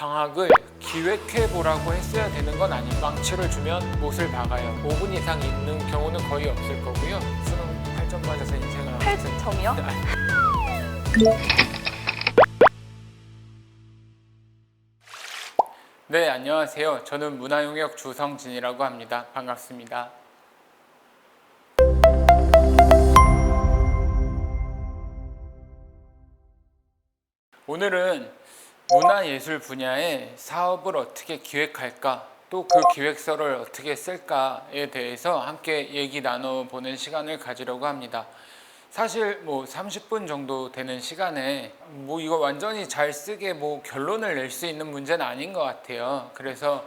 방학을 기획해보라고 했어야 되는 건 아니에요. 망치를 주면 못을 박아요. 5분 이상 있는 경우는 거의 없을 거고요. 수능 8점 맞아서 인생을 8점이요? 네, 안녕하세요. 저는 문화용역 주성진이라고 합니다. 반갑습니다. 오늘은 문화예술 분야의 사업을 어떻게 기획할까, 또 그 기획서를 어떻게 쓸까에 대해서 함께 얘기 나눠보는 시간을 가지려고 합니다. 사실 30분 정도 되는 시간에 이거 완전히 잘 쓰게 결론을 낼 수 있는 문제는 아닌 것 같아요. 그래서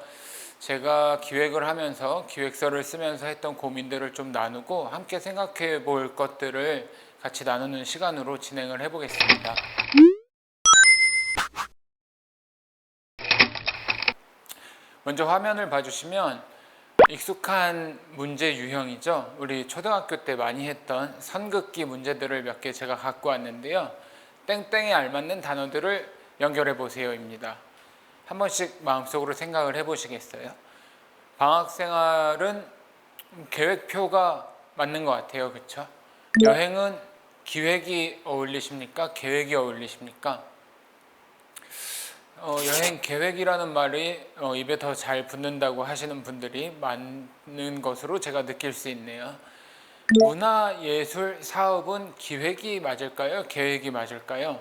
제가 기획을 하면서 기획서를 쓰면서 했던 고민들을 좀 나누고 함께 생각해 볼 것들을 같이 나누는 시간으로 진행을 해보겠습니다. 먼저 화면을 봐주시면 익숙한 문제 유형이죠. 우리 초등학교 때 많이 했던 선긋기 문제들을 몇 개 제가 갖고 왔는데요. 땡땡에 알맞는 단어들을 연결해 보세요입니다. 한 번씩 마음속으로 생각을 해보시겠어요? 방학생활은 계획표가 맞는 것 같아요. 그렇죠? 여행은 기획이 어울리십니까? 계획이 어울리십니까? 여행 계획이라는 말이 입에 더 잘 붙는다고 하시는 분들이 많은 것으로 제가 느낄 수 있네요. 문화예술 사업은 기획이 맞을까요? 계획이 맞을까요?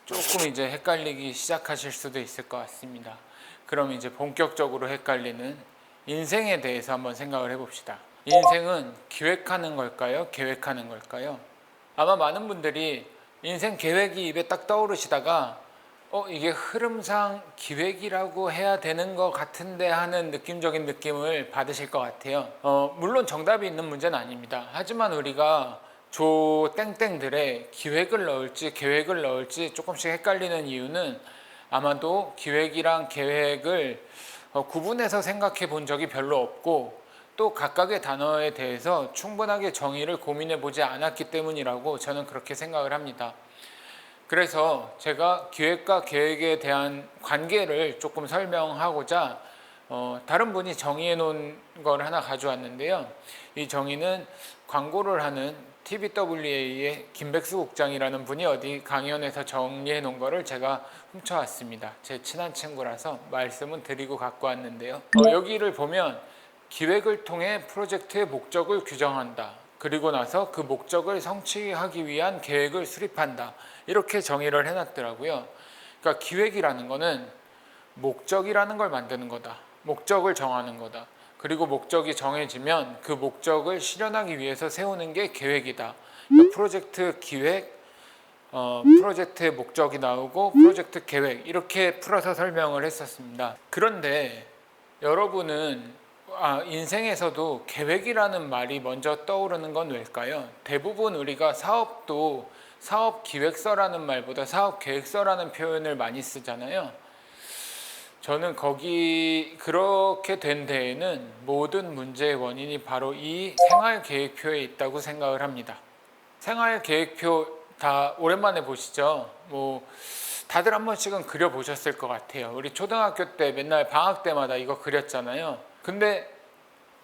조금 이제 헷갈리기 시작하실 수도 있을 것 같습니다. 그럼 이제 본격적으로 헷갈리는 인생에 대해서 한번 생각을 해봅시다. 인생은 기획하는 걸까요? 계획하는 걸까요? 아마 많은 분들이 인생 계획이 입에 딱 떠오르시다가 이게 흐름상 기획이라고 해야 되는 것 같은데 하는 느낌적인 느낌을 받으실 것 같아요. 물론 정답이 있는 문제는 아닙니다. 하지만 우리가 조 땡땡들의 기획을 넣을지 계획을 넣을지 조금씩 헷갈리는 이유는 아마도 기획이랑 계획을 구분해서 생각해 본 적이 별로 없고 또 각각의 단어에 대해서 충분하게 정의를 고민해 보지 않았기 때문이라고 저는 그렇게 생각을 합니다. 그래서 제가 기획과 계획에 대한 관계를 조금 설명하고자 다른 분이 정의해 놓은 걸 하나 가져왔는데요. 이 정의는 광고를 하는 TBWA의 김백수 국장이라는 분이 어디 강연에서 정리해 놓은 거를 제가 훔쳐왔습니다. 제 친한 친구라서 말씀은 드리고 갖고 왔는데요. 여기를 보면 기획을 통해 프로젝트의 목적을 규정한다. 그리고 나서 그 목적을 성취하기 위한 계획을 수립한다. 이렇게 정의를 해놨더라고요. 그러니까 기획이라는 거는 목적이라는 걸 만드는 거다. 목적을 정하는 거다. 그리고 목적이 정해지면 그 목적을 실현하기 위해서 세우는 게 계획이다. 그러니까 프로젝트 기획, 프로젝트의 목적이 나오고 프로젝트 계획 이렇게 풀어서 설명을 했었습니다. 그런데 여러분은 인생에서도 계획이라는 말이 먼저 떠오르는 건 왜일까요? 대부분 우리가 사업도 사업 기획서라는 말보다 사업 계획서라는 표현을 많이 쓰잖아요. 저는 그렇게 된 데에는 모든 문제의 원인이 바로 이 생활 계획표에 있다고 생각을 합니다. 생활 계획표 다 오랜만에 보시죠? 다들 한 번씩은 그려보셨을 것 같아요. 우리 초등학교 때 맨날 방학 때마다 이거 그렸잖아요. 근데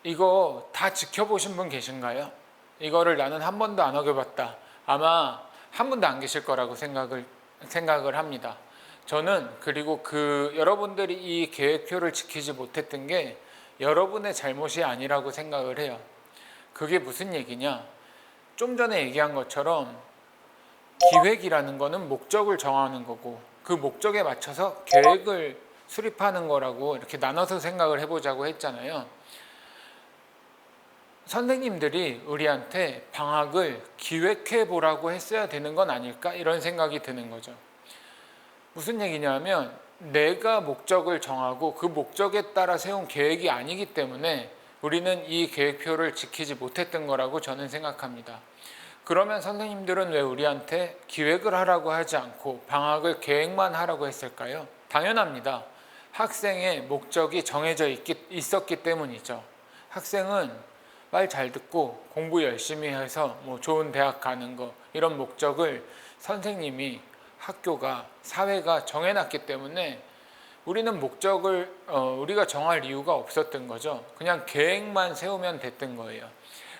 이거 다 지켜보신 분 계신가요? 이거를 나는 한 번도 안 어겨봤다. 아마 한 분도 안 계실 거라고 생각을 합니다. 저는 그리고 여러분들이 이 계획표를 지키지 못했던 게 여러분의 잘못이 아니라고 생각을 해요. 그게 무슨 얘기냐? 좀 전에 얘기한 것처럼 기획이라는 거는 목적을 정하는 거고 그 목적에 맞춰서 계획을 수립하는 거라고 이렇게 나눠서 생각을 해보자고 했잖아요. 선생님들이 우리한테 방학을 기획해 보라고 했어야 되는 건 아닐까? 이런 생각이 드는 거죠. 무슨 얘기냐면 내가 목적을 정하고 그 목적에 따라 세운 계획이 아니기 때문에 우리는 이 계획표를 지키지 못했던 거라고 저는 생각합니다. 그러면 선생님들은 왜 우리한테 기획을 하라고 하지 않고 방학을 계획만 하라고 했을까요? 당연합니다. 학생의 목적이 정해져 있었기 때문이죠. 학생은 말 잘 듣고 공부 열심히 해서 좋은 대학 가는 거 이런 목적을 선생님이 학교가, 사회가 정해놨기 때문에 우리는 목적을 우리가 정할 이유가 없었던 거죠. 그냥 계획만 세우면 됐던 거예요.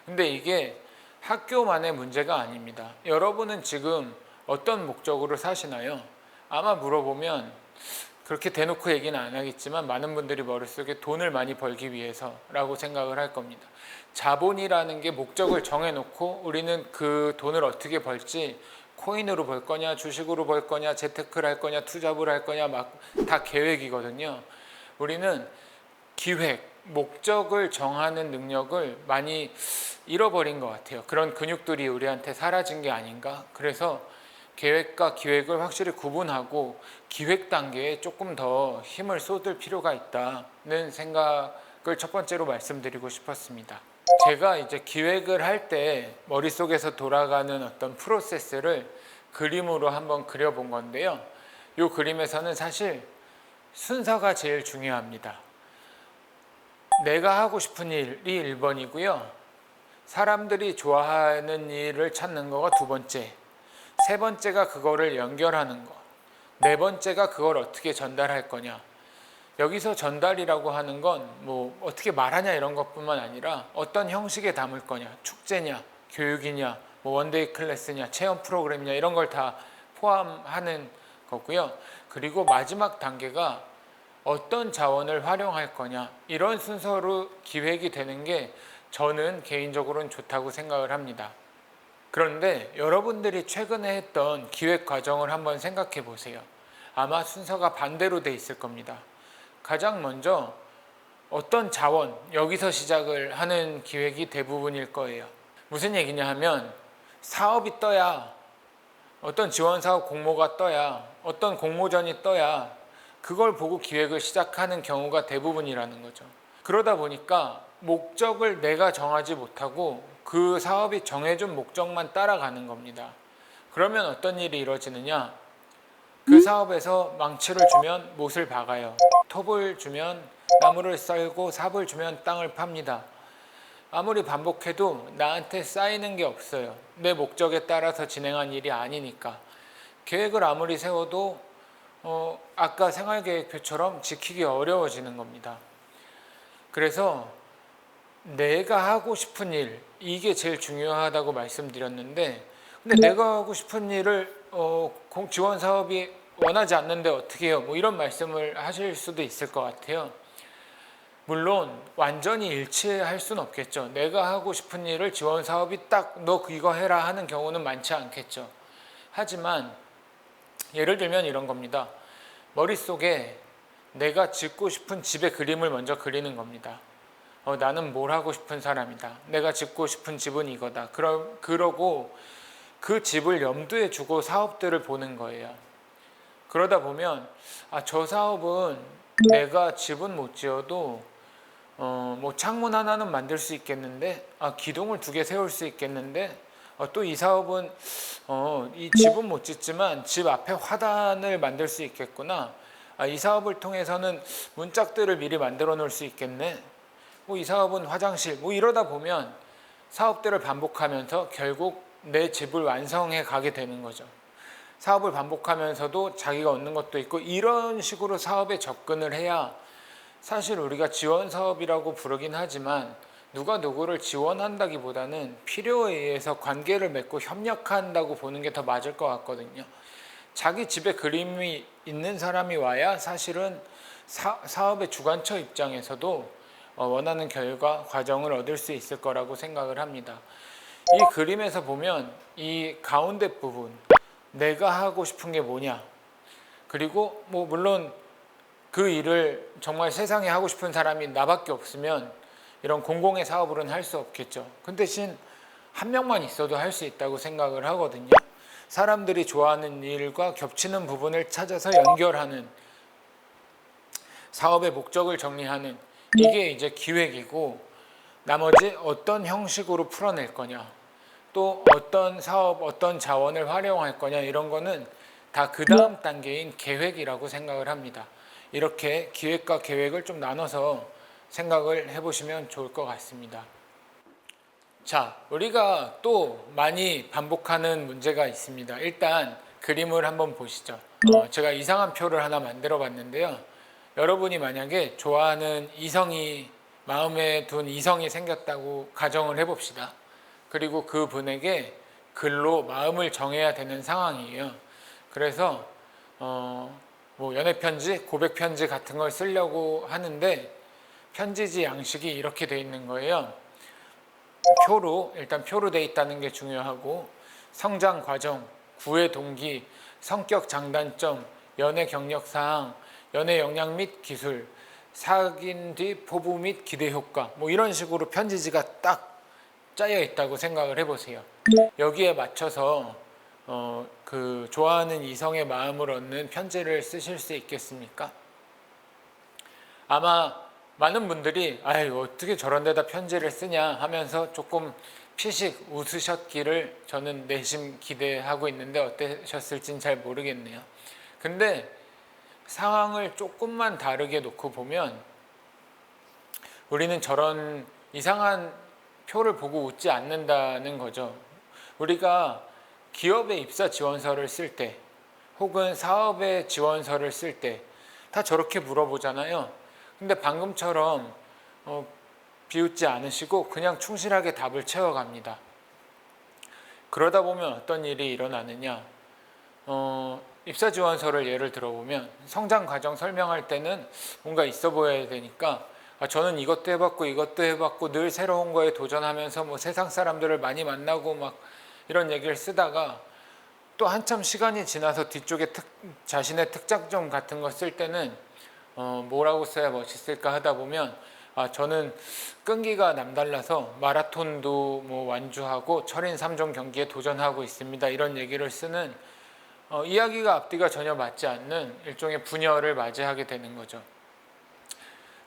근데 이게 학교만의 문제가 아닙니다. 여러분은 지금 어떤 목적으로 사시나요? 아마 물어보면 그렇게 대놓고 얘기는 안 하겠지만 많은 분들이 머릿속에 돈을 많이 벌기 위해서라고 생각을 할 겁니다. 자본이라는 게 목적을 정해놓고 우리는 그 돈을 어떻게 벌지, 코인으로 벌 거냐, 주식으로 벌 거냐, 재테크를 할 거냐, 투잡을 할 거냐, 막 다 계획이거든요. 우리는 기획, 목적을 정하는 능력을 많이 잃어버린 것 같아요. 그런 근육들이 우리한테 사라진 게 아닌가. 그래서 계획과 기획을 확실히 구분하고 기획 단계에 조금 더 힘을 쏟을 필요가 있다는 생각을 첫 번째로 말씀드리고 싶었습니다. 제가 이제 기획을 할 때 머릿속에서 돌아가는 어떤 프로세스를 그림으로 한번 그려본 건데요. 이 그림에서는 사실 순서가 제일 중요합니다. 내가 하고 싶은 일이 1번이고요. 사람들이 좋아하는 일을 찾는 거가 2번째. 3번째가 그거를 연결하는 거. 4번째가 그걸 어떻게 전달할 거냐. 여기서 전달이라고 하는 건 뭐 어떻게 말하냐 이런 것뿐만 아니라 어떤 형식에 담을 거냐. 축제냐, 교육이냐, 뭐 원데이 클래스냐, 체험 프로그램이냐 이런 걸 다 포함하는 거고요. 그리고 마지막 단계가 어떤 자원을 활용할 거냐. 이런 순서로 기획이 되는 게 저는 개인적으로는 좋다고 생각을 합니다. 그런데 여러분들이 최근에 했던 기획 과정을 한번 생각해 보세요. 아마 순서가 반대로 돼 있을 겁니다. 가장 먼저 어떤 자원, 여기서 시작을 하는 기획이 대부분일 거예요. 무슨 얘기냐 하면 사업이 떠야, 어떤 지원사업 공모가 떠야, 어떤 공모전이 떠야 그걸 보고 기획을 시작하는 경우가 대부분이라는 거죠. 그러다 보니까 목적을 내가 정하지 못하고 그 사업이 정해준 목적만 따라가는 겁니다. 그러면 어떤 일이 이루어지느냐? 그 사업에서 망치를 주면 못을 박아요. 톱을 주면 나무를 썰고 삽을 주면 땅을 팝니다. 아무리 반복해도 나한테 쌓이는 게 없어요. 내 목적에 따라서 진행한 일이 아니니까. 계획을 아무리 세워도 아까 생활계획표처럼 지키기 어려워지는 겁니다. 그래서 내가 하고 싶은 일, 이게 제일 중요하다고 말씀드렸는데, 근데 내가 하고 싶은 일을 지원 사업이 원하지 않는데 어떻게 해요? 뭐 이런 말씀을 하실 수도 있을 것 같아요. 물론 완전히 일치할 수는 없겠죠. 내가 하고 싶은 일을 지원 사업이 딱 너 이거 해라 하는 경우는 많지 않겠죠. 하지만 예를 들면 이런 겁니다. 머릿속에 내가 짓고 싶은 집의 그림을 먼저 그리는 겁니다. 나는 뭘 하고 싶은 사람이다. 내가 짓고 싶은 집은 이거다. 그러고 그 집을 염두에 두고 사업들을 보는 거예요. 그러다 보면 저 사업은 내가 집은 못 지어도 뭐 창문 하나는 만들 수 있겠는데, 기둥을 2개 세울 수 있겠는데, 또 이 사업은 이 집은 못 짓지만 집 앞에 화단을 만들 수 있겠구나. 이 사업을 통해서는 문짝들을 미리 만들어 놓을 수 있겠네. 뭐 이 사업은 화장실. 뭐 이러다 보면 사업들을 반복하면서 결국 내 집을 완성해 가게 되는 거죠. 사업을 반복하면서도 자기가 얻는 것도 있고, 이런 식으로 사업에 접근을 해야 사실 우리가 지원 사업이라고 부르긴 하지만 누가 누구를 지원한다기보다는 필요에 의해서 관계를 맺고 협력한다고 보는 게 더 맞을 것 같거든요. 자기 집에 그림이 있는 사람이 와야 사실은 사업의 주관처 입장에서도 원하는 결과, 과정을 얻을 수 있을 거라고 생각을 합니다. 이 그림에서 보면 이 가운데 부분, 내가 하고 싶은 게 뭐냐, 그리고 뭐 물론 그 일을 정말 세상에 하고 싶은 사람이 나밖에 없으면 이런 공공의 사업으로는 할 수 없겠죠. 그 대신 한 명만 있어도 할 수 있다고 생각을 하거든요. 사람들이 좋아하는 일과 겹치는 부분을 찾아서 연결하는, 사업의 목적을 정리하는, 이게 이제 기획이고, 나머지 어떤 형식으로 풀어낼 거냐, 또 어떤 사업, 어떤 자원을 활용할 거냐, 이런 거는 다 그 다음 단계인 계획이라고 생각을 합니다. 이렇게 기획과 계획을 좀 나눠서 생각을 해보시면 좋을 것 같습니다. 자, 우리가 또 많이 반복하는 문제가 있습니다. 일단 그림을 한번 보시죠. 제가 이상한 표를 하나 만들어 봤는데요. 여러분이 만약에 좋아하는 이성이, 마음에 둔 이성이 생겼다고 가정을 해봅시다. 그리고 그 분에게 글로 마음을 정해야 되는 상황이에요. 그래서 뭐 연애 편지, 고백 편지 같은 걸 쓰려고 하는데 편지지 양식이 이렇게 돼 있는 거예요. 일단 표로 돼 있다는 게 중요하고, 성장 과정, 구애 동기, 성격 장단점, 연애 경력 사항, 연애 역량 및 기술, 사귄 뒤 포부 및 기대 효과, 뭐 이런 식으로 편지지가 딱 짜여 있다고 생각을 해보세요. 여기에 맞춰서 그 좋아하는 이성의 마음을 얻는 편지를 쓰실 수 있겠습니까? 아마 많은 분들이 아유 어떻게 저런 데다 편지를 쓰냐 하면서 조금 피식 웃으셨기를 저는 내심 기대하고 있는데 어떠셨을진 잘 모르겠네요. 근데 상황을 조금만 다르게 놓고 보면 우리는 저런 이상한 표를 보고 웃지 않는다는 거죠. 우리가 기업의 입사 지원서를 쓸 때 혹은 사업의 지원서를 쓸 때 다 저렇게 물어보잖아요. 근데 방금처럼 비웃지 않으시고 그냥 충실하게 답을 채워갑니다. 그러다 보면 어떤 일이 일어나느냐, 입사 지원서를 예를 들어보면 성장 과정 설명할 때는 뭔가 있어 보여야 되니까 저는 이것도 해봤고 늘 새로운 거에 도전하면서 뭐 세상 사람들을 많이 만나고 막 이런 얘기를 쓰다가 또 한참 시간이 지나서 뒤쪽에 자신의 특장점 같은 거 쓸 때는 뭐라고 써야 멋있을까 하다 보면 저는 끈기가 남달라서 마라톤도 뭐 완주하고 철인 3종 경기에 도전하고 있습니다. 이런 얘기를 쓰는 이야기가 앞뒤가 전혀 맞지 않는 일종의 분열을 맞이하게 되는 거죠.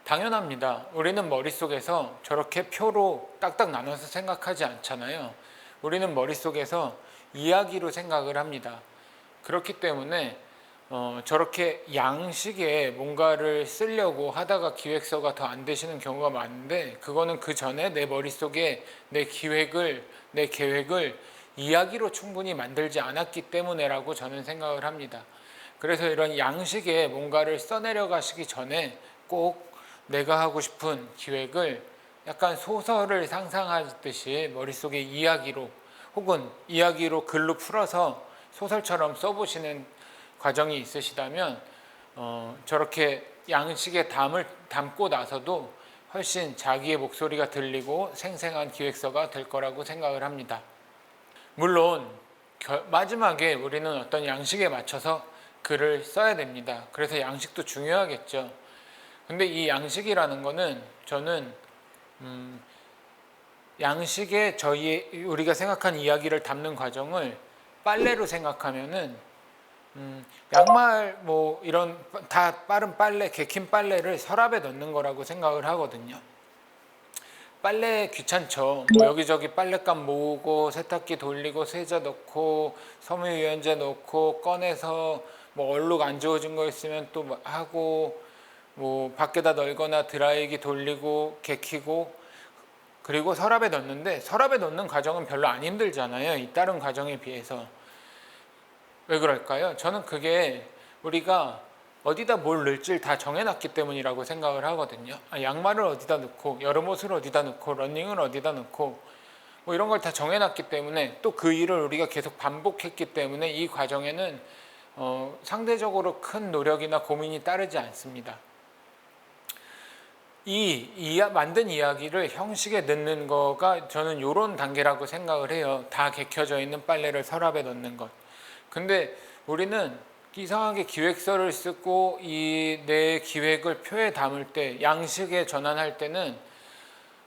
당연합니다. 우리는 머릿속에서 저렇게 표로 딱딱 나눠서 생각하지 않잖아요. 우리는 머릿속에서 이야기로 생각을 합니다. 그렇기 때문에 저렇게 양식의 뭔가를 쓰려고 하다가 기획서가 더 안 되시는 경우가 많은데, 그거는 그 전에 내 머릿속에 내 계획을 이야기로 충분히 만들지 않았기 때문에라고 저는 생각을 합니다. 그래서 이런 양식의 뭔가를 써내려 가시기 전에 꼭 내가 하고 싶은 기획을 약간 소설을 상상하듯이 머릿속에 이야기로 혹은 이야기로 글로 풀어서 소설처럼 써보시는 과정이 있으시다면 저렇게 양식의 담을 담고 나서도 훨씬 자기의 목소리가 들리고 생생한 기획서가 될 거라고 생각을 합니다. 물론 마지막에 우리는 어떤 양식에 맞춰서 글을 써야 됩니다. 그래서 양식도 중요하겠죠. 근데 이 양식이라는 거는 저는 양식에 우리가 생각한 이야기를 담는 과정을 빨래로 생각하면은 양말 뭐 이런 다 빠른 빨래, 개킨 빨래를 서랍에 넣는 거라고 생각을 하거든요. 빨래 귀찮죠. 뭐 여기저기 빨랫감 모으고 세탁기 돌리고 세제 넣고 섬유유연제 넣고 꺼내서 뭐 얼룩 안 지워진 거 있으면 또 하고 뭐 밖에다 널거나 드라이기 돌리고 개키고 그리고 서랍에 넣는데, 서랍에 넣는 과정은 별로 안 힘들잖아요. 이 다른 과정에 비해서. 왜 그럴까요? 저는 그게 우리가 어디다 뭘 넣을지를 다 정해놨기 때문이라고 생각을 하거든요. 양말을 어디다 넣고 여름 옷을 어디다 넣고 러닝을 어디다 넣고 뭐 이런 걸 다 정해놨기 때문에, 또 그 일을 우리가 계속 반복했기 때문에 이 과정에는 상대적으로 큰 노력이나 고민이 따르지 않습니다. 만든 이야기를 형식에 넣는 거가 저는 이런 단계라고 생각을 해요. 다 개켜져 있는 빨래를 서랍에 넣는 것. 근데 우리는 이상하게 기획서를 쓰고 내 기획을 표에 담을 때, 양식에 전환할 때는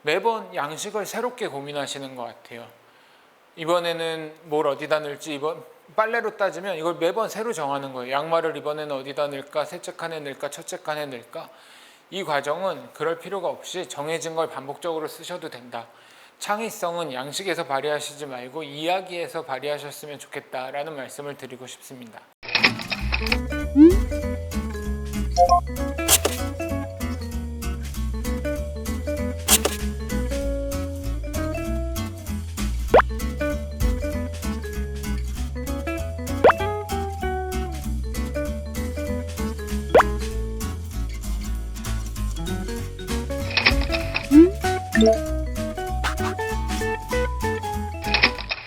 매번 양식을 새롭게 고민하시는 것 같아요. 이번에는 뭘 어디다 넣을지, 빨래로 따지면 이걸 매번 새로 정하는 거예요. 양말을 이번에는 어디다 넣을까, 셋째 칸에 넣을까, 첫째 칸에 넣을까. 이 과정은 그럴 필요가 없이 정해진 걸 반복적으로 쓰셔도 된다. 창의성은 양식에서 발휘하시지 말고 이야기에서 발휘하셨으면 좋겠다라는 말씀을 드리고 싶습니다.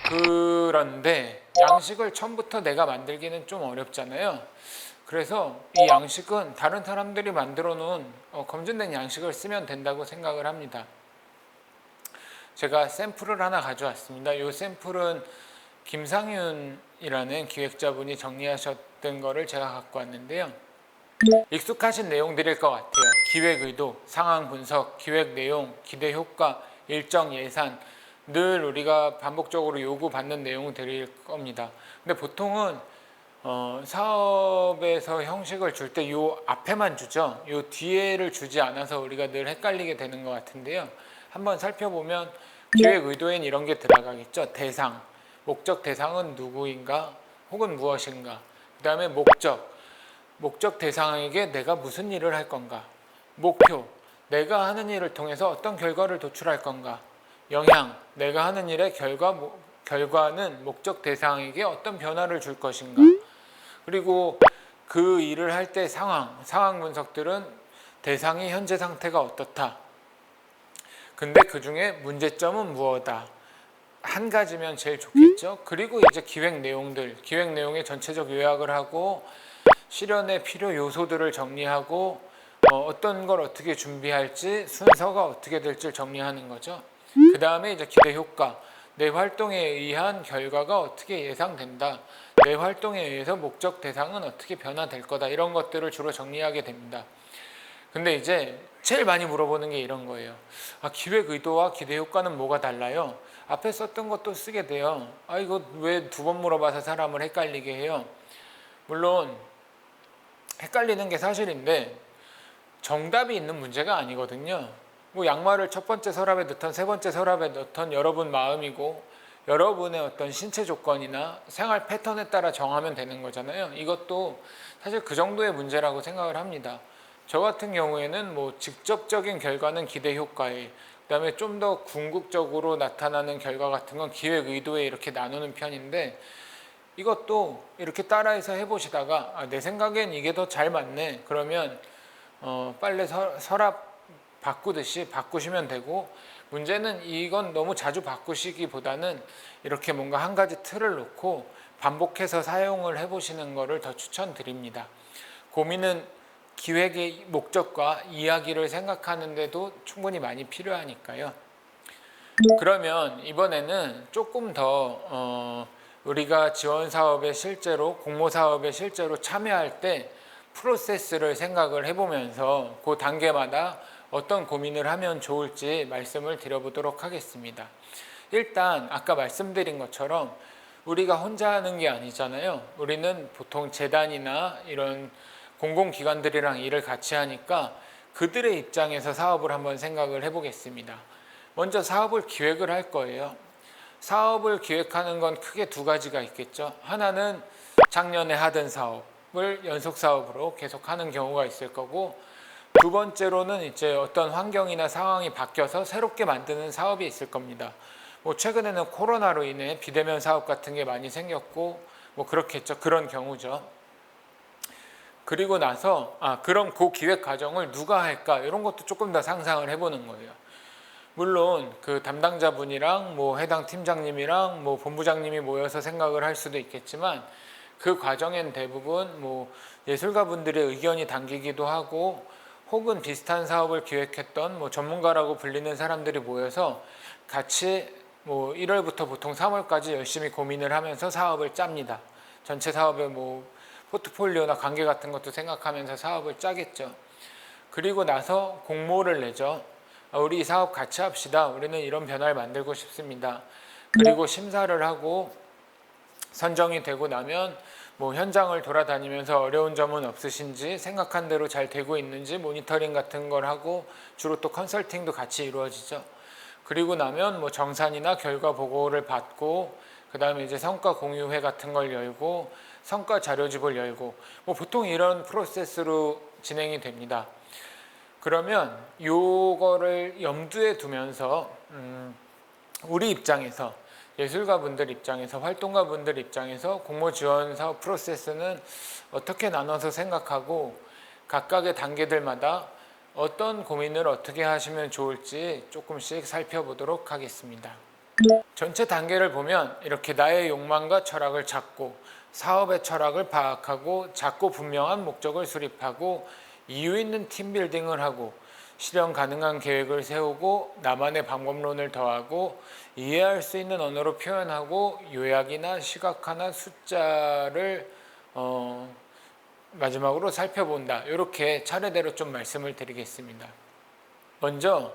그런데 양식을 처음부터 내가 만들기는 좀 어렵잖아요. 그래서 이 양식은 다른 사람들이 만들어 놓은 검증된 양식을 쓰면 된다고 생각을 합니다. 제가 샘플을 하나 가져왔습니다. 이 샘플은 김상윤이라는 기획자분이 정리하셨던 거를 제가 갖고 왔는데요. 익숙하신 내용들일 것 같아요. 기획 의도, 상황 분석, 기획 내용, 기대 효과, 일정 예산, 늘 우리가 반복적으로 요구받는 내용들일 겁니다. 근데 보통은 사업에서 형식을 줄 때 요 앞에만 주죠. 요 뒤에를 주지 않아서 우리가 늘 헷갈리게 되는 것 같은데요. 한번 살펴보면 기획 의도엔 이런 게 들어가겠죠. 대상, 목적 대상은 누구인가 혹은 무엇인가. 그 다음에 목적 대상에게 내가 무슨 일을 할 건가. 목표, 내가 하는 일을 통해서 어떤 결과를 도출할 건가. 영향, 내가 하는 일의 결과는 목적 대상에게 어떤 변화를 줄 것인가. 그리고 그 일을 할 때 상황 분석들은 대상의 현재 상태가 어떻다. 근데 그 중에 문제점은 무엇이다. 한 가지면 제일 좋겠죠. 그리고 이제 기획 내용의 전체적 요약을 하고 실현의 필요 요소들을 정리하고 어떤 걸 어떻게 준비할지 순서가 어떻게 될지 정리하는 거죠. 그 다음에 이제 기대 효과, 내 활동에 의한 결과가 어떻게 예상된다. 내 활동에 의해서 목적 대상은 어떻게 변화될 거다. 이런 것들을 주로 정리하게 됩니다. 근데 이제 제일 많이 물어보는 게 이런 거예요. 기획 의도와 기대 효과는 뭐가 달라요? 앞에 썼던 것도 쓰게 돼요. 이거 왜 두 번 물어봐서 사람을 헷갈리게 해요? 물론 헷갈리는 게 사실인데 정답이 있는 문제가 아니거든요. 뭐 양말을 첫 번째 서랍에 넣던 세 번째 서랍에 넣던 여러분 마음이고 여러분의 어떤 신체 조건이나 생활 패턴에 따라 정하면 되는 거잖아요. 이것도 사실 그 정도의 문제라고 생각을 합니다. 저 같은 경우에는 뭐 직접적인 결과는 기대 효과에, 그다음에 좀 더 궁극적으로 나타나는 결과 같은 건 기획 의도에 이렇게 나누는 편인데, 이것도 이렇게 따라해서 해보시다가 내 생각엔 이게 더 잘 맞네. 그러면 빨래 서랍 바꾸듯이 바꾸시면 되고, 문제는 이건 너무 자주 바꾸시기보다는 이렇게 뭔가 한 가지 틀을 놓고 반복해서 사용을 해보시는 것을 더 추천드립니다. 고민은 기획의 목적과 이야기를 생각하는데도 충분히 많이 필요하니까요. 그러면 이번에는 조금 더 우리가 지원 사업에 실제로 공모 사업에 실제로 참여할 때 프로세스를 생각을 해보면서 그 단계마다 어떤 고민을 하면 좋을지 말씀을 드려보도록 하겠습니다. 일단 아까 말씀드린 것처럼 우리가 혼자 하는 게 아니잖아요. 우리는 보통 재단이나 이런 공공기관들이랑 일을 같이 하니까 그들의 입장에서 사업을 한번 생각을 해보겠습니다. 먼저 사업을 기획을 할 거예요. 사업을 기획하는 건 크게 두 가지가 있겠죠. 하나는 작년에 하던 사업을 연속 사업으로 계속 하는 경우가 있을 거고, 두 번째로는 이제 어떤 환경이나 상황이 바뀌어서 새롭게 만드는 사업이 있을 겁니다. 뭐 최근에는 코로나로 인해 비대면 사업 같은 게 많이 생겼고 뭐 그렇겠죠. 그런 경우죠. 그리고 나서 그럼 그 기획 과정을 누가 할까, 이런 것도 조금 더 상상을 해보는 거예요. 물론 그 담당자분이랑 뭐 해당 팀장님이랑 뭐 본부장님이 모여서 생각을 할 수도 있겠지만, 그 과정엔 대부분 뭐 예술가분들의 의견이 담기기도 하고, 혹은 비슷한 사업을 기획했던 뭐 전문가라고 불리는 사람들이 모여서 같이 뭐 1월부터 보통 3월까지 열심히 고민을 하면서 사업을 짭니다. 전체 사업의 뭐 포트폴리오나 관계 같은 것도 생각하면서 사업을 짜겠죠. 그리고 나서 공모를 내죠. 우리 이 사업 같이 합시다. 우리는 이런 변화를 만들고 싶습니다. 그리고 심사를 하고 선정이 되고 나면 뭐 현장을 돌아다니면서 어려운 점은 없으신지, 생각한 대로 잘 되고 있는지 모니터링 같은 걸 하고, 주로 또 컨설팅도 같이 이루어지죠. 그리고 나면 뭐 정산이나 결과 보고를 받고, 그 다음에 이제 성과 공유회 같은 걸 열고, 성과 자료집을 열고, 뭐 보통 이런 프로세스로 진행이 됩니다. 그러면 요거를 염두에 두면서 우리 입장에서, 예술가분들 입장에서, 활동가분들 입장에서 공모 지원 사업 프로세스는 어떻게 나눠서 생각하고 각각의 단계들마다 어떤 고민을 어떻게 하시면 좋을지 조금씩 살펴보도록 하겠습니다. 전체 단계를 보면 이렇게 나의 욕망과 철학을 찾고, 사업의 철학을 파악하고, 작고 분명한 목적을 수립하고, 이유 있는 팀빌딩을 하고, 실현 가능한 계획을 세우고, 나만의 방법론을 더하고, 이해할 수 있는 언어로 표현하고, 요약이나 시각화나 숫자를 마지막으로 살펴본다. 이렇게 차례대로 좀 말씀을 드리겠습니다. 먼저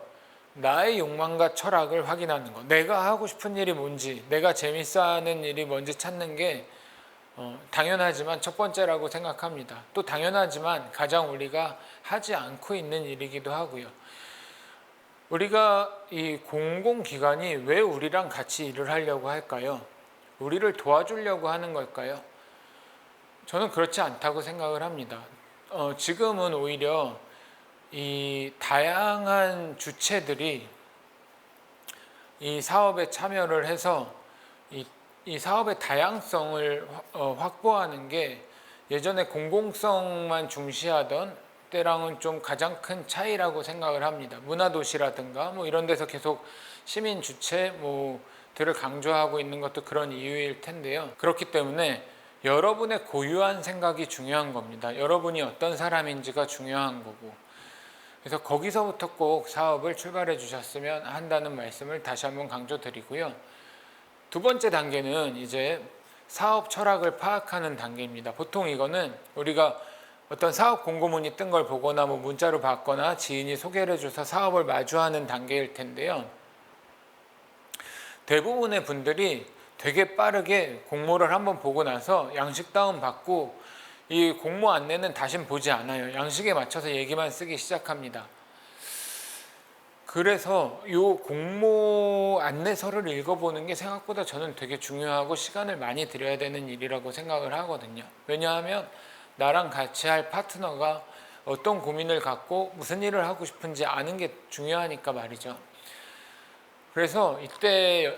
나의 욕망과 철학을 확인하는 것, 내가 하고 싶은 일이 뭔지, 내가 재밌어하는 일이 뭔지 찾는 게 당연하지만 첫 번째라고 생각합니다. 또 당연하지만 가장 우리가 하지 않고 있는 일이기도 하고요. 우리가 이 공공기관이 왜 우리랑 같이 일을 하려고 할까요? 우리를 도와주려고 하는 걸까요? 저는 그렇지 않다고 생각을 합니다. 지금은 오히려 이 다양한 주체들이 이 사업에 참여를 해서 이 사업의 다양성을 확보하는 게 예전에 공공성만 중시하던 때랑은 좀 가장 큰 차이라고 생각을 합니다. 문화도시라든가 뭐 이런 데서 계속 시민 주체 들을 강조하고 있는 것도 그런 이유일 텐데요. 그렇기 때문에 여러분의 고유한 생각이 중요한 겁니다. 여러분이 어떤 사람인지가 중요한 거고, 그래서 거기서부터 꼭 사업을 출발해 주셨으면 한다는 말씀을 다시 한번 강조드리고요. 두 번째 단계는 이제 사업 철학을 파악하는 단계입니다. 보통 이거는 우리가 어떤 사업 공고문이 뜬 걸 보거나 문자로 받거나 지인이 소개를 해줘서 사업을 마주하는 단계일 텐데요. 대부분의 분들이 되게 빠르게 공모를 한번 보고 나서 양식 다운 받고 이 공모 안내는 다신 보지 않아요. 양식에 맞춰서 얘기만 쓰기 시작합니다. 그래서 이 공모 안내서를 읽어보는 게 생각보다 저는 되게 중요하고 시간을 많이 들여야 되는 일이라고 생각을 하거든요. 왜냐하면 나랑 같이 할 파트너가 어떤 고민을 갖고 무슨 일을 하고 싶은지 아는 게 중요하니까 말이죠. 그래서 이때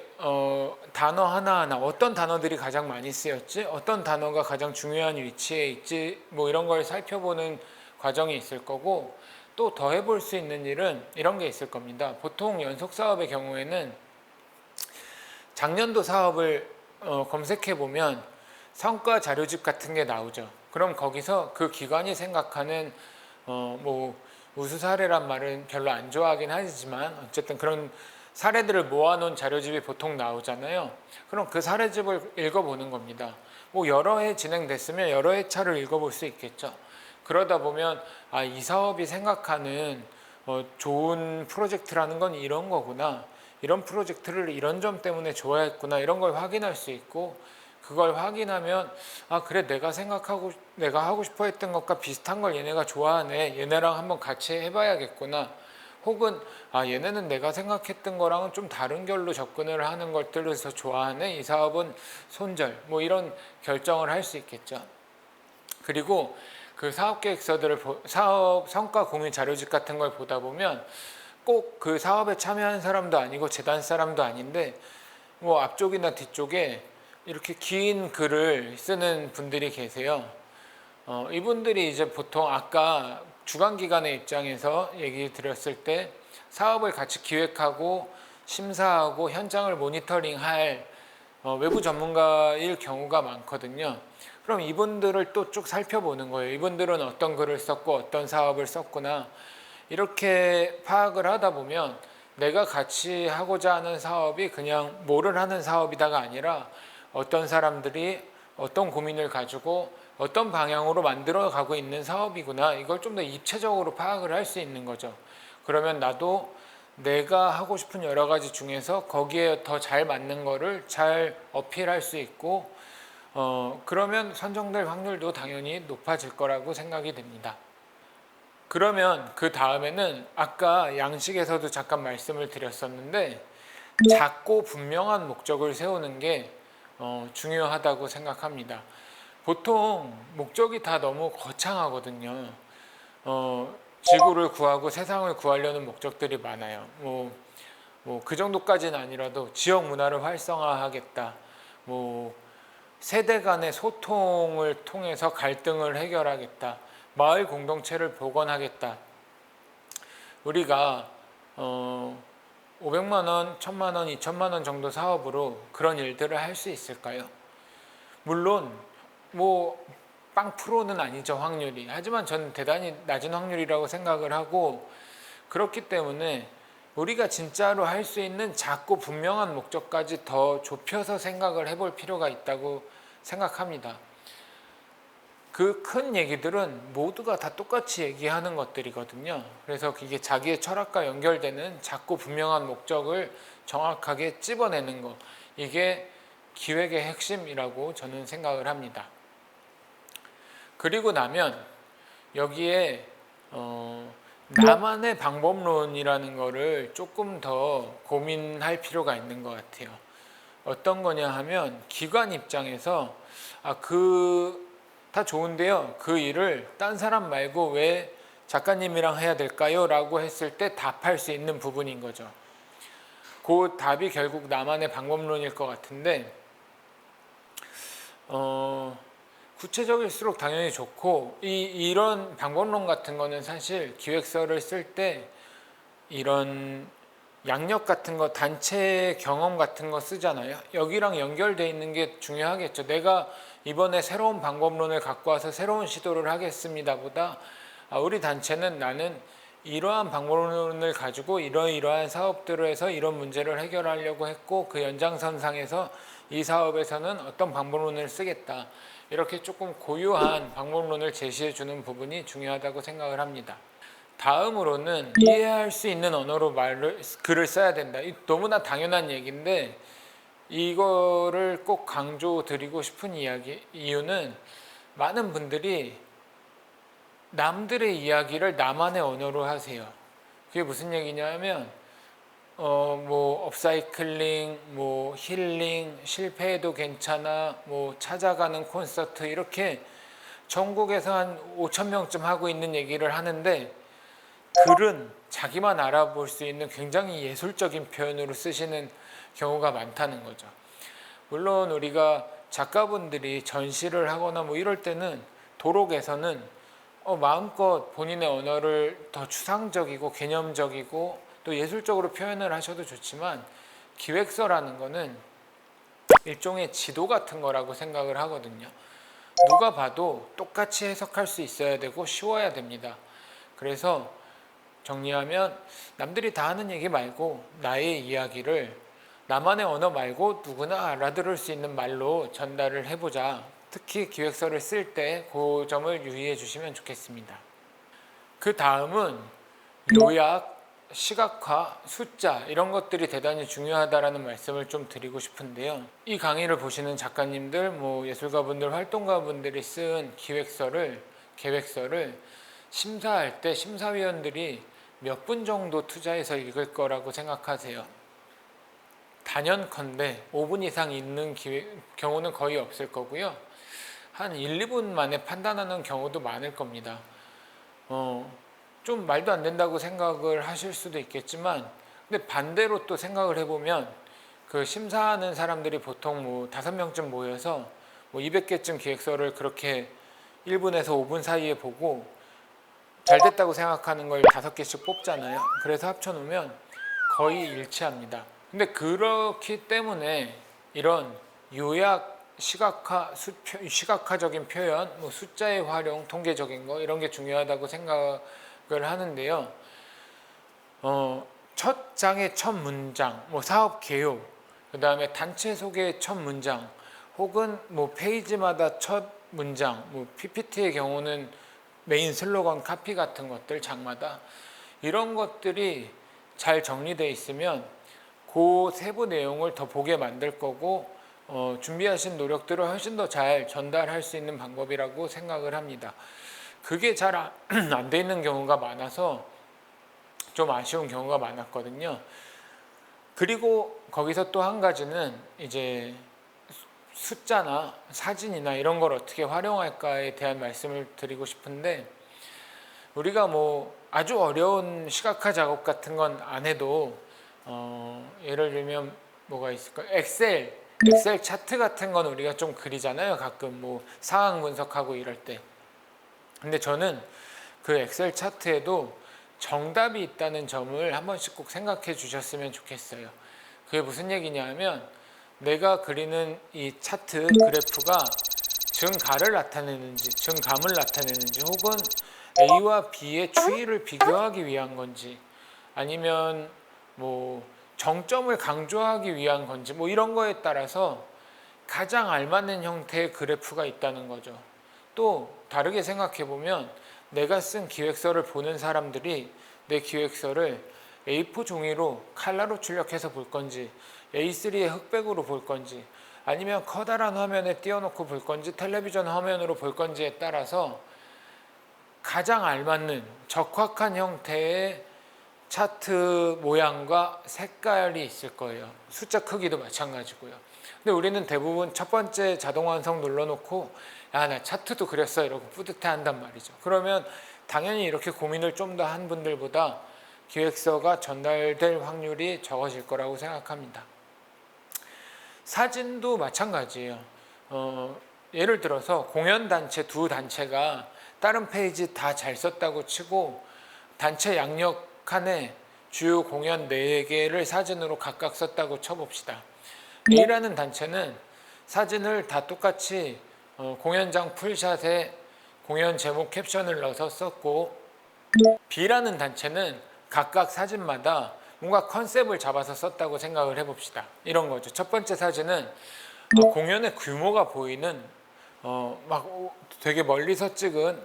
단어 하나하나 어떤 단어들이 가장 많이 쓰였지, 어떤 단어가 가장 중요한 위치에 있지, 이런 걸 살펴보는 과정이 있을 거고, 또 더 해볼 수 있는 일은 이런 게 있을 겁니다. 보통 연속 사업의 경우에는 작년도 사업을 검색해 보면 성과 자료집 같은 게 나오죠. 그럼 거기서 그 기관이 생각하는 우수 사례란 말은 별로 안 좋아하긴 하지만 어쨌든 그런 사례들을 모아놓은 자료집이 보통 나오잖아요. 그럼 그 사례집을 읽어보는 겁니다. 여러 해 진행됐으면 여러 해 차를 읽어볼 수 있겠죠. 그러다 보면 이 사업이 생각하는 좋은 프로젝트라는 건 이런 거구나, 이런 프로젝트를 이런 점 때문에 좋아했구나, 이런 걸 확인할 수 있고, 그걸 확인하면 그래, 내가 하고 싶어 했던 것과 비슷한 걸 얘네가 좋아하네, 얘네랑 한번 같이 해봐야겠구나, 혹은 얘네는 내가 생각했던 거랑은 좀 다른 결로 접근을 하는 것들을 더 좋아하네, 이 사업은 손절, 이런 결정을 할 수 있겠죠. 그리고 그 사업계획서들을 사업 성과 공유 자료집 같은 걸 보다 보면 꼭 그 사업에 참여한 사람도 아니고 재단 사람도 아닌데 앞쪽이나 뒤쪽에 이렇게 긴 글을 쓰는 분들이 계세요. 이분들이 이제 보통 아까 주관기관의 입장에서 얘기 드렸을 때 사업을 같이 기획하고 심사하고 현장을 모니터링할 외부 전문가일 경우가 많거든요. 그럼 이분들을 또 쭉 살펴보는 거예요. 이분들은 어떤 글을 썼고 어떤 사업을 썼구나, 이렇게 파악을 하다 보면 내가 같이 하고자 하는 사업이 그냥 뭐를 하는 사업이다가 아니라 어떤 사람들이 어떤 고민을 가지고 어떤 방향으로 만들어 가고 있는 사업이구나, 이걸 좀 더 입체적으로 파악을 할 수 있는 거죠. 그러면 나도 내가 하고 싶은 여러 가지 중에서 거기에 더 잘 맞는 거를 잘 어필할 수 있고, 그러면 선정될 확률도 당연히 높아질 거라고 생각이 됩니다. 그러면 그 다음에는 아까 양식에서도 잠깐 말씀을 드렸었는데 작고 분명한 목적을 세우는 게 중요하다고 생각합니다. 보통 목적이 다 너무 거창하거든요. 지구를 구하고 세상을 구하려는 목적들이 많아요. 그 정도까지는 아니라도 지역 문화를 활성화하겠다, 세대 간의 소통을 통해서 갈등을 해결하겠다, 마을 공동체를 복원하겠다, 우리가 500만 원, 1000만 원, 2000만 원 정도 사업으로 그런 일들을 할 수 있을까요? 물론 뭐 빵 프로는 아니죠, 확률이. 하지만 저는 대단히 낮은 확률이라고 생각을 하고, 그렇기 때문에 우리가 진짜로 할 수 있는 작고 분명한 목적까지 더 좁혀서 생각을 해볼 필요가 있다고 생각합니다. 그 큰 얘기들은 모두가 다 똑같이 얘기하는 것들이거든요. 그래서 이게 자기의 철학과 연결되는 작고 분명한 목적을 정확하게 찝어내는 것, 이게 기획의 핵심이라고 저는 생각을 합니다. 그리고 나면 여기에 나만의 방법론이라는 거를 조금 더 고민할 필요가 있는 것 같아요. 어떤 거냐 하면, 기관 입장에서 다 좋은데요, 그 일을 딴 사람 말고 왜 작가님이랑 해야 될까요? 라고 했을 때 답할 수 있는 부분인 거죠. 그 답이 결국 나만의 방법론일 것 같은데, 구체적일수록 당연히 좋고, 이런 방법론 같은 거는 사실 기획서를 쓸 때 이런 양력 같은 거, 단체 경험 같은 거 쓰잖아요. 여기랑 연결되어 있는 게 중요하겠죠. 내가 이번에 새로운 방법론을 갖고 와서 새로운 시도를 하겠습니다 보다, 우리 단체는 나는 이러한 방법론을 가지고 이러이러한 사업들을 해서 이런 문제를 해결하려고 했고, 그 연장선상에서 이 사업에서는 어떤 방법론을 쓰겠다, 이렇게 조금 고유한 방법론을 제시해 주는 부분이 중요하다고 생각을 합니다. 다음으로는 이해할 수 있는 언어로 글을 써야 된다. 너무나 당연한 얘기인데, 이거를 꼭 강조드리고 싶은 이유는, 많은 분들이 남들의 이야기를 나만의 언어로 하세요. 그게 무슨 얘기냐면, 뭐 업사이클링, 뭐 힐링, 실패해도 괜찮아, 뭐 찾아가는 콘서트, 이렇게 전국에서 한 5,000명쯤 하고 있는 얘기를 하는데, 글은 자기만 알아볼 수 있는 굉장히 예술적인 표현으로 쓰시는 경우가 많다는 거죠. 물론 우리가 작가분들이 전시를 하거나 뭐 이럴 때는 도록에서는 마음껏 본인의 언어를 더 추상적이고 개념적이고 또 예술적으로 표현을 하셔도 좋지만, 기획서라는 거는 일종의 지도 같은 거라고 생각을 하거든요. 누가 봐도 똑같이 해석할 수 있어야 되고 쉬워야 됩니다. 그래서 정리하면, 남들이 다 하는 얘기 말고 나의 이야기를 나만의 언어 말고 누구나 알아들을 수 있는 말로 전달을 해보자. 특히 기획서를 쓸 때 그 점을 유의해 주시면 좋겠습니다. 그 다음은 요약, 시각화, 숫자, 이런 것들이 대단히 중요하다라는 말씀을 좀 드리고 싶은데요. 이 강의를 보시는 작가님들, 뭐 예술가분들, 활동가분들이 쓴 계획서를 심사할 때 심사위원들이 몇 분 정도 투자해서 읽을 거라고 생각하세요? 단연컨대 5분 이상 읽는 경우는 거의 없을 거고요. 한 1, 2분 만에 판단하는 경우도 많을 겁니다. 좀 말도 안 된다고 생각을 하실 수도 있겠지만, 근데 반대로 또 생각을 해보면, 그 심사하는 사람들이 보통 뭐 5명쯤 모여서 뭐 200개쯤 기획서를 그렇게 1분에서 5분 사이에 보고 잘 됐다고 생각하는 걸 5개씩 뽑잖아요. 그래서 합쳐놓으면 거의 일치합니다. 근데 그렇기 때문에 이런 요약, 시각화적인 표현, 뭐 숫자의 활용, 통계적인 거, 이런 게 중요하다고 생각을 하는데요. 첫 장의 첫 문장, 뭐 사업 개요, 그 다음에 단체 소개의 첫 문장, 혹은 뭐 페이지마다 첫 문장, 뭐 PPT의 경우는 메인 슬로건 카피 같은 것들, 장마다, 이런 것들이 잘 정리되어 있으면 그 세부 내용을 더 보게 만들 거고, 준비하신 노력들을 훨씬 더 잘 전달할 수 있는 방법이라고 생각을 합니다. 그게 잘 안 돼 있는 경우가 많아서 좀 아쉬운 경우가 많았거든요. 그리고 거기서 또 한 가지는 이제 숫자나 사진이나 이런 걸 어떻게 활용할까에 대한 말씀을 드리고 싶은데, 우리가 뭐 아주 어려운 시각화 작업 같은 건 안 해도 예를 들면 뭐가 있을까? 엑셀 차트 같은 건 우리가 좀 그리잖아요, 가끔 뭐 상황 분석하고 이럴 때. 근데 저는 그 엑셀 차트에도 정답이 있다는 점을 한 번씩 꼭 생각해 주셨으면 좋겠어요. 그게 무슨 얘기냐면 내가 그리는 이 차트 그래프가 증가를 나타내는지 증감을 나타내는지 혹은 A와 B의 추이를 비교하기 위한 건지 아니면 뭐 정점을 강조하기 위한 건지 뭐 이런 거에 따라서 가장 알맞는 형태의 그래프가 있다는 거죠. 또 다르게 생각해 보면 내가 쓴 기획서를 보는 사람들이 내 기획서를 A4 종이로 칼라로 출력해서 볼 건지 A3의 흑백으로 볼 건지 아니면 커다란 화면에 띄워놓고 볼 건지 텔레비전 화면으로 볼 건지에 따라서 가장 알맞는 적확한 형태의 차트 모양과 색깔이 있을 거예요. 숫자 크기도 마찬가지고요. 근데 우리는 대부분 첫 번째 자동 완성 눌러놓고 야, 나 차트도 그렸어 이러고 뿌듯해 한단 말이죠. 그러면 당연히 이렇게 고민을 좀 더 한 분들보다 기획서가 전달될 확률이 적어질 거라고 생각합니다. 사진도 마찬가지예요. 예를 들어서 공연단체 두 단체가 다른 페이지 다 잘 썼다고 치고 단체 양력 칸에 주요 공연 4개를 사진으로 각각 썼다고 쳐봅시다. A라는 단체는 사진을 다 똑같이 공연장 풀샷에 공연 제목 캡션을 넣어서 썼고 B라는 단체는 각각 사진마다 뭔가 컨셉을 잡아서 썼다고 생각을 해봅시다. 이런 거죠. 첫 번째 사진은 공연의 규모가 보이는 막 되게 멀리서 찍은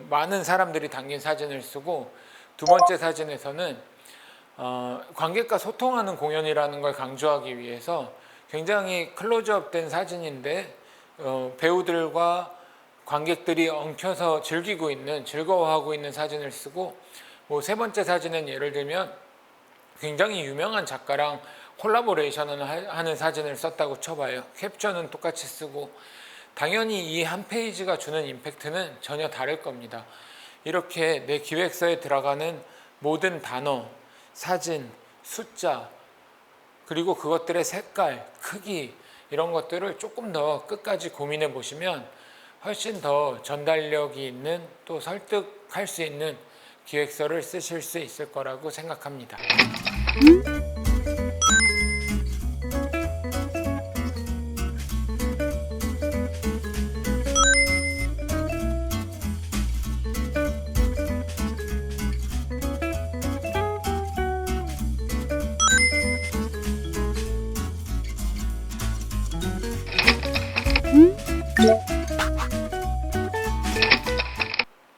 많은 사람들이 담긴 사진을 쓰고 두 번째 사진에서는 관객과 소통하는 공연이라는 걸 강조하기 위해서 굉장히 클로즈업 된 사진인데 배우들과 관객들이 엉켜서 즐거워하고 있는 사진을 쓰고 뭐 세 번째 사진은 예를 들면 굉장히 유명한 작가랑 콜라보레이션을 하는 사진을 썼다고 쳐봐요. 캡션은 똑같이 쓰고 당연히 이 한 페이지가 주는 임팩트는 전혀 다를 겁니다. 이렇게 내 기획서에 들어가는 모든 단어, 사진, 숫자 그리고 그것들의 색깔, 크기 이런 것들을 조금 더 끝까지 고민해 보시면 훨씬 더 전달력이 있는 또 설득할 수 있는 기획서를 쓰실 수 있을 거라고 생각합니다.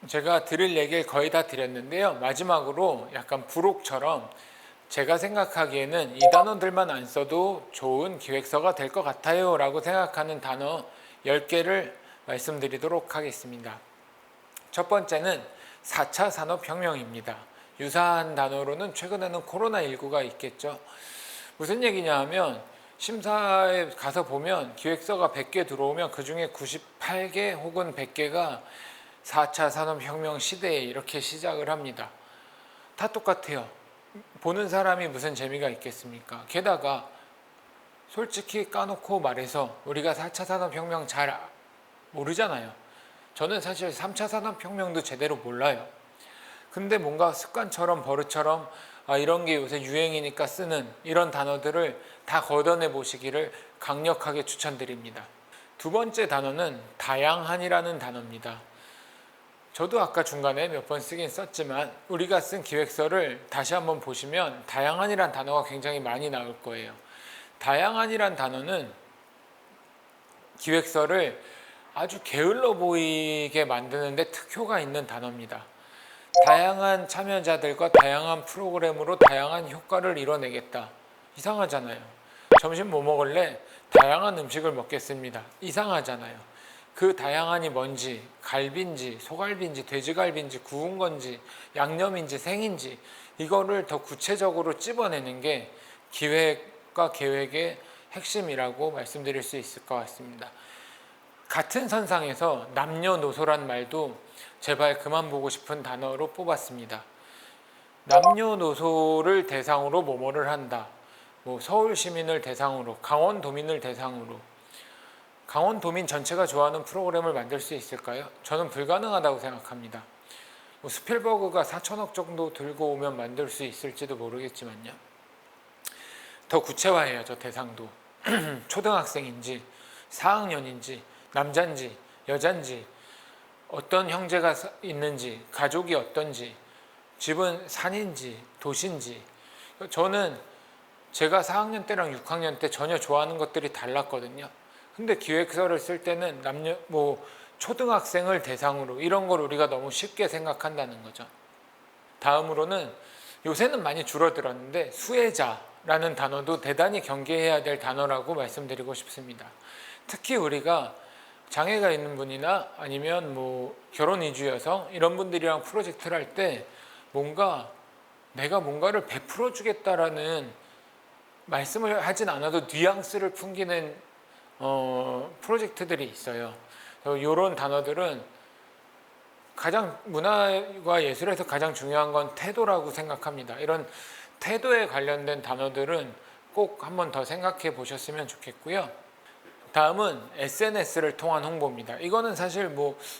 제가 드릴 얘기를 거의 다 드렸는데요. 마지막으로 약간 부록처럼 제가 생각하기에는 이 단어들만 안 써도 좋은 기획서가 될 것 같아요 라고 생각하는 단어 10개를 말씀드리도록 하겠습니다. 첫 번째는 4차 산업혁명입니다. 유사한 단어로는 최근에는 코로나19가 있겠죠. 무슨 얘기냐 하면 심사에 가서 보면 기획서가 100개 들어오면 그 중에 98개 혹은 100개가 4차 산업혁명 시대에 이렇게 시작을 합니다. 다 똑같아요. 보는 사람이 무슨 재미가 있겠습니까? 게다가 솔직히 까놓고 말해서 우리가 4차 산업혁명 잘 모르잖아요. 저는 사실 3차 산업혁명도 제대로 몰라요. 근데 뭔가 습관처럼 버릇처럼 이런 게 요새 유행이니까 쓰는 이런 단어들을 다 걷어내 보시기를 강력하게 추천드립니다. 두 번째 단어는 다양한이라는 단어입니다. 저도 아까 중간에 몇 번 쓰긴 썼지만 우리가 쓴 기획서를 다시 한번 보시면 다양한이란 단어가 굉장히 많이 나올 거예요. 다양한이란 단어는 기획서를 아주 게을러 보이게 만드는데 특효가 있는 단어입니다. 다양한 참여자들과 다양한 프로그램으로 다양한 효과를 이뤄내겠다. 이상하잖아요. 점심 뭐 먹을래? 다양한 음식을 먹겠습니다. 이상하잖아요. 그 다양한이 뭔지, 갈비인지, 소갈비인지, 돼지갈비인지, 구운 건지, 양념인지, 생인지 이거를 더 구체적으로 찝어내는 게 기획과 계획의 핵심이라고 말씀드릴 수 있을 것 같습니다. 같은 선상에서 남녀노소란 말도 제발 그만 보고 싶은 단어로 뽑았습니다. 남녀노소를 대상으로 뭐뭐를 한다. 뭐 서울 시민을 대상으로, 강원도민을 대상으로 강원도민 전체가 좋아하는 프로그램을 만들 수 있을까요? 저는 불가능하다고 생각합니다. 뭐 스필버그가 4천억 정도 들고 오면 만들 수 있을지도 모르겠지만요. 더 구체화해야죠. 대상도. 초등학생인지 4학년인지 남잔지 여잔지 어떤 형제가 있는지 가족이 어떤지 집은 산인지 도시인지. 저는 제가 4학년 때랑 6학년 때 전혀 좋아하는 것들이 달랐거든요. 근데 기획서를 쓸 때는 초등학생을 대상으로 이런 걸 우리가 너무 쉽게 생각한다는 거죠. 다음으로는 요새는 많이 줄어들었는데 수혜자라는 단어도 대단히 경계해야 될 단어라고 말씀드리고 싶습니다. 특히 우리가 장애가 있는 분이나 아니면 결혼 이주 여성 이런 분들이랑 프로젝트를 할 때 내가 뭔가를 베풀어 주겠다라는 말씀을 하진 않아도 뉘앙스를 풍기는 프로젝트들이 있어요. 이런 단어들은 가장 문화와 예술에서 가장 중요한 건 태도라고 생각합니다. 이런 태도에 관련된 단어들은 꼭 한번 더 생각해 보셨으면 좋겠고요. 다음은 SNS를 통한 홍보입니다. 이거는 사실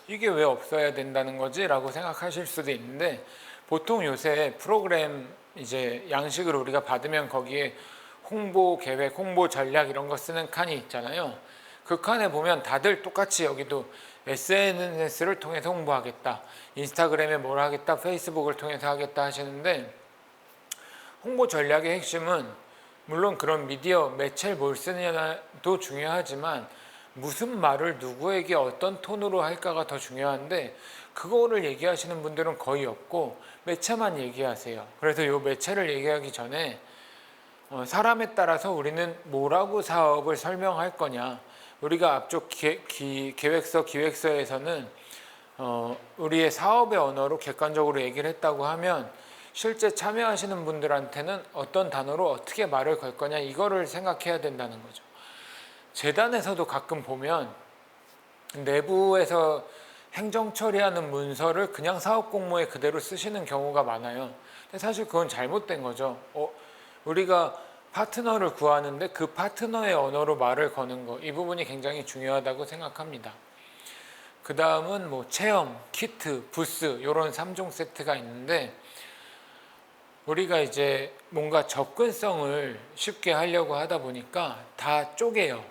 이게 왜 없어야 된다는 거지? 라고 생각하실 수도 있는데 보통 요새 프로그램 이제 양식을 우리가 받으면 거기에 홍보 계획, 홍보 전략 이런 거 쓰는 칸이 있잖아요. 그 칸에 보면 다들 똑같이 여기도 SNS를 통해서 홍보하겠다, 인스타그램에 뭘 하겠다, 페이스북을 통해서 하겠다 하시는데 홍보 전략의 핵심은 물론 그런 미디어, 매체를 뭘 쓰느냐도 중요하지만 무슨 말을 누구에게 어떤 톤으로 할까가 더 중요한데 그거를 얘기하시는 분들은 거의 없고 매체만 얘기하세요. 그래서 이 매체를 얘기하기 전에 사람에 따라서 우리는 뭐라고 사업을 설명할 거냐. 우리가 앞쪽 기획서에서는 우리의 사업의 언어로 객관적으로 얘기를 했다고 하면 실제 참여하시는 분들한테는 어떤 단어로 어떻게 말을 걸 거냐 이거를 생각해야 된다는 거죠. 재단에서도 가끔 보면 내부에서 행정 처리하는 문서를 그냥 사업 공모에 그대로 쓰시는 경우가 많아요. 근데 사실 그건 잘못된 거죠. 우리가 파트너를 구하는데 그 파트너의 언어로 말을 거는 거, 이 부분이 굉장히 중요하다고 생각합니다. 그 다음은 체험, 키트, 부스 이런 3종 세트가 있는데 우리가 이제 뭔가 접근성을 쉽게 하려고 하다 보니까 다 쪼개요.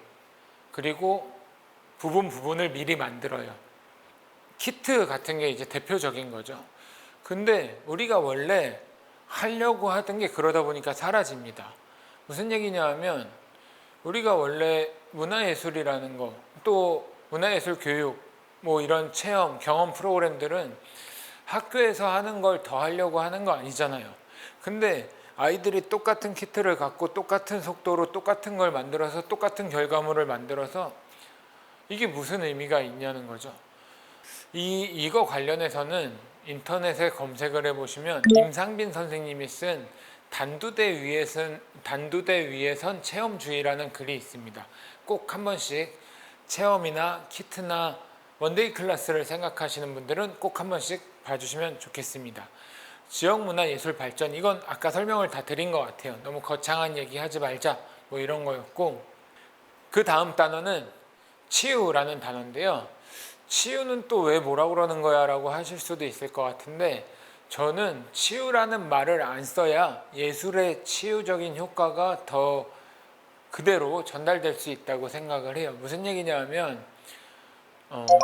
그리고 부분을 미리 만들어요. 키트 같은 게 이제 대표적인 거죠. 근데 우리가 원래 하려고 하던 게 그러다 보니까 사라집니다. 무슨 얘기냐 하면 우리가 원래 문화예술이라는 거, 또 문화예술 교육, 이런 체험, 경험 프로그램들은 학교에서 하는 걸 더 하려고 하는 거 아니잖아요. 근데 아이들이 똑같은 키트를 갖고 똑같은 속도로 똑같은 걸 만들어서 똑같은 결과물을 만들어서 이게 무슨 의미가 있냐는 거죠. 이거 관련해서는 인터넷에 검색을 해보시면 임상빈 선생님이 쓴 단두대 위에선 체험주의라는 글이 있습니다. 꼭 한 번씩 체험이나 키트나 원데이 클래스를 생각하시는 분들은 꼭 한 번씩 봐주시면 좋겠습니다. 지역문화예술 발전, 이건 아까 설명을 다 드린 것 같아요. 너무 거창한 얘기 하지 말자 이런 거였고, 그 다음 단어는 치유라는 단어인데요. 치유는 또 왜 뭐라고 그러는 거야 라고 하실 수도 있을 것 같은데 저는 치유라는 말을 안 써야 예술의 치유적인 효과가 더 그대로 전달될 수 있다고 생각을 해요. 무슨 얘기냐 하면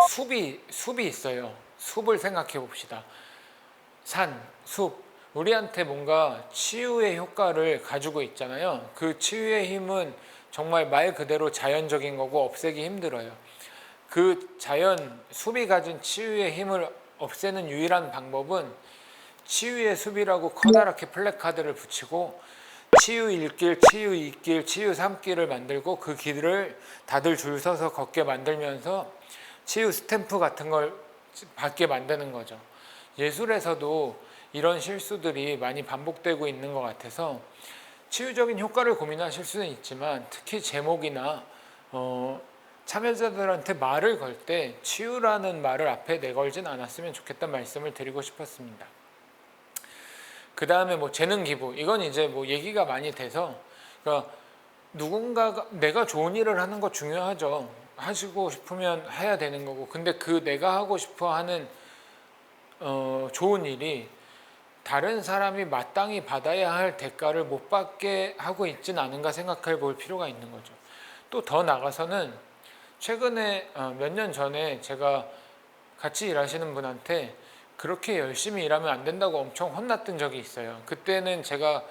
숲이 있어요. 숲을 생각해 봅시다. 산, 숲, 우리한테 뭔가 치유의 효과를 가지고 있잖아요. 그 치유의 힘은 정말 말 그대로 자연적인 거고 없애기 힘들어요. 그 숲이 가진 치유의 힘을 없애는 유일한 방법은 치유의 숲이라고 커다랗게 플래카드를 붙이고 치유 1길, 치유 2길, 치유 3길을 만들고 그 길을 다들 줄 서서 걷게 만들면서 치유 스탬프 같은 걸 받게 만드는 거죠. 예술에서도 이런 실수들이 많이 반복되고 있는 것 같아서 치유적인 효과를 고민하실 수는 있지만 특히 제목이나 참여자들한테 말을 걸 때 치유라는 말을 앞에 내걸진 않았으면 좋겠다는 말씀을 드리고 싶었습니다. 그 다음에 재능 기부, 이건 이제 얘기가 많이 돼서, 그러니까 누군가가 내가 좋은 일을 하는 거 중요하죠. 하시고 싶으면 해야 되는 거고, 근데 그 내가 하고 싶어 하는 좋은 일이 다른 사람이 마땅히 받아야 할 대가를 못 받게 하고 있진 않은가 생각해 볼 필요가 있는 거죠. 또 더 나가서는 최근에 몇 년 전에 제가 같이 일하시는 분한테 그렇게 열심히 일하면 안 된다고 엄청 혼났던 적이 있어요. 그때는 제가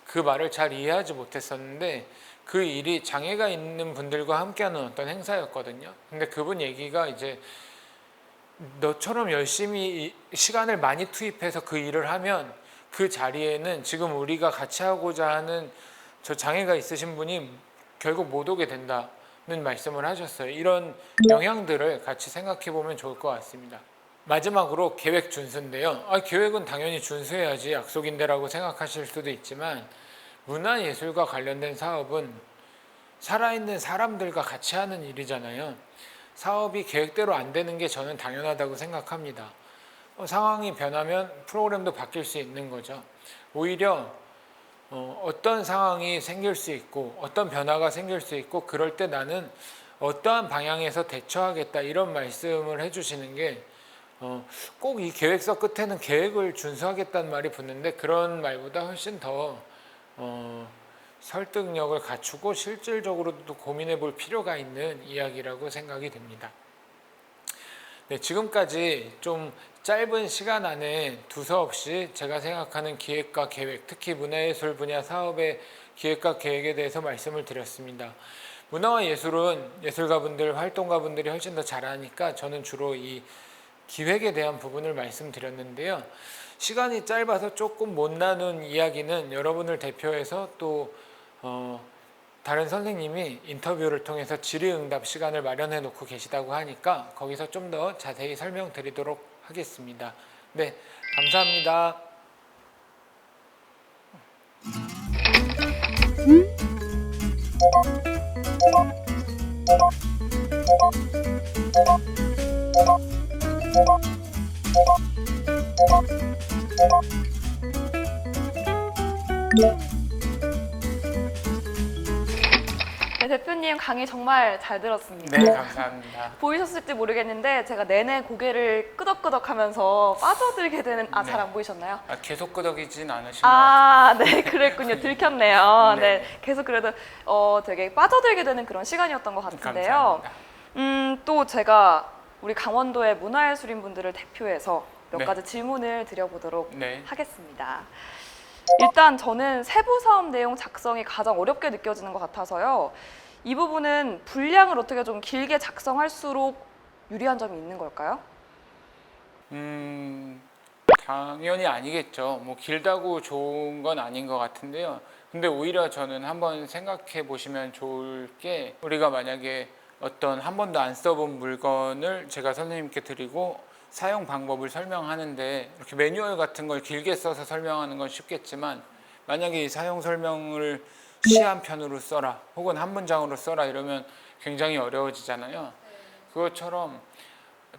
그 말을 잘 이해하지 못했었는데 그 일이 장애가 있는 분들과 함께하는 어떤 행사였거든요. 근데 그분 얘기가 이제 너처럼 열심히 시간을 많이 투입해서 그 일을 하면 그 자리에는 지금 우리가 같이 하고자 하는 저 장애가 있으신 분이 결국 못 오게 된다는 말씀을 하셨어요. 이런 영향들을 같이 생각해 보면 좋을 것 같습니다. 마지막으로 계획 준수인데요. 계획은 당연히 준수해야지 약속인데라고 생각하실 수도 있지만 문화예술과 관련된 사업은 살아있는 사람들과 같이 하는 일이잖아요. 사업이 계획대로 안 되는 게 저는 당연하다고 생각합니다. 상황이 변하면 프로그램도 바뀔 수 있는 거죠. 오히려 어떤 상황이 생길 수 있고 어떤 변화가 생길 수 있고 그럴 때 나는 어떠한 방향에서 대처하겠다 이런 말씀을 해주시는 게 꼭 이 계획서 끝에는 계획을 준수하겠다는 말이 붙는데 그런 말보다 훨씬 더 설득력을 갖추고 실질적으로도 고민해 볼 필요가 있는 이야기라고 생각이 됩니다. 네, 지금까지 좀 짧은 시간 안에 두서없이 제가 생각하는 기획과 계획, 특히 문화예술 분야 사업의 기획과 계획에 대해서 말씀을 드렸습니다. 문화와 예술은 예술가분들, 활동가분들이 훨씬 더 잘하니까 저는 주로 이 기획에 대한 부분을 말씀드렸는데요. 시간이 짧아서 조금 못 나눈 이야기는 여러분을 대표해서 또 다른 선생님이 인터뷰를 통해서 질의응답 시간을 마련해 놓고 계시다고 하니까 거기서 좀 더 자세히 설명드리도록 하겠습니다. 네, 감사합니다. 네, 대표님 강의 정말 잘 들었습니다. 네, 감사합니다. 보이셨을지 모르겠는데 제가 내내 고개를 끄덕끄덕하면서 빠져들게 되는 네. 잘 안 보이셨나요? 계속 끄덕이진 않으신 것 같아요. 네, 그랬군요. 들켰네요. 네. 네, 계속 그래도 되게 빠져들게 되는 그런 시간이었던 것 같은데요. 감사합니다. 또 제가 우리 강원도의 문화예술인 분들을 대표해서 몇 네. 가지 질문을 드려보도록 네. 하겠습니다. 일단 저는 세부 사업 내용 작성이 가장 어렵게 느껴지는 것 같아서요. 이 부분은 분량을 어떻게 좀 길게 작성할수록 유리한 점이 있는 걸까요? 당연히 아니겠죠. 뭐 길다고 좋은 건 아닌 것 같은데요. 근데 오히려 저는 한번 생각해 보시면 좋을 게 우리가 만약에 어떤 한 번도 안 써본 물건을 제가 선생님께 드리고 사용 방법을 설명하는데 이렇게 매뉴얼 같은 걸 길게 써서 설명하는 건 쉽겠지만 만약에 이 사용 설명을 시 한 편으로 써라 혹은 한 문장으로 써라 이러면 굉장히 어려워지잖아요. 그것처럼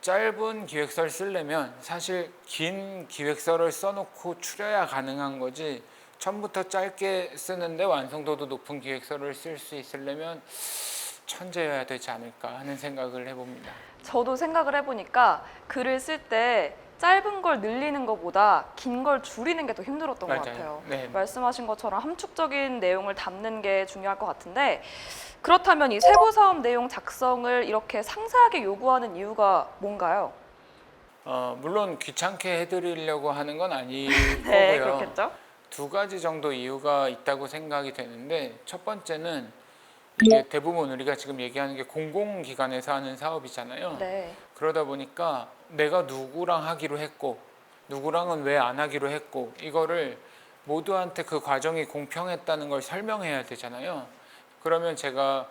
짧은 기획서를 쓰려면 사실 긴 기획서를 써놓고 추려야 가능한 거지 처음부터 짧게 쓰는데 완성도도 높은 기획서를 쓸 수 있으려면 천재여야 되지 않을까 하는 생각을 해봅니다. 저도 생각을 해보니까 글을 쓸 때 짧은 걸 늘리는 것보다 긴 걸 줄이는 게 더 힘들었던 것 같아요. 네. 말씀하신 것처럼 함축적인 내용을 담는 게 중요할 것 같은데 그렇다면 이 세부 사업 내용 작성을 이렇게 상세하게 요구하는 이유가 뭔가요? 물론 귀찮게 해드리려고 하는 건 아닐 네, 거고요. 그렇겠죠. 두 가지 정도 이유가 있다고 생각이 되는데 첫 번째는 이게 대부분 우리가 지금 얘기하는 게 공공기관에서 하는 사업이잖아요. 네. 그러다 보니까 내가 누구랑 하기로 했고 누구랑은 왜 안 하기로 했고 이거를 모두한테 그 과정이 공평했다는 걸 설명해야 되잖아요. 그러면 제가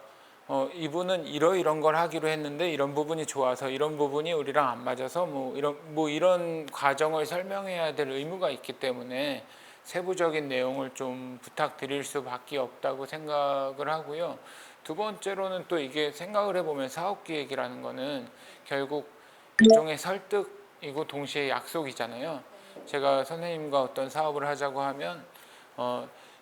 이분은 이런 걸 하기로 했는데 이런 부분이 좋아서 이런 부분이 우리랑 안 맞아서 이런 과정을 설명해야 될 의무가 있기 때문에 세부적인 내용을 좀 부탁드릴 수밖에 없다고 생각을 하고요. 두 번째로는 또 이게 생각을 해보면 사업기획이라는 거는 결국 일종의 설득이고 동시에 약속이잖아요. 제가 선생님과 어떤 사업을 하자고 하면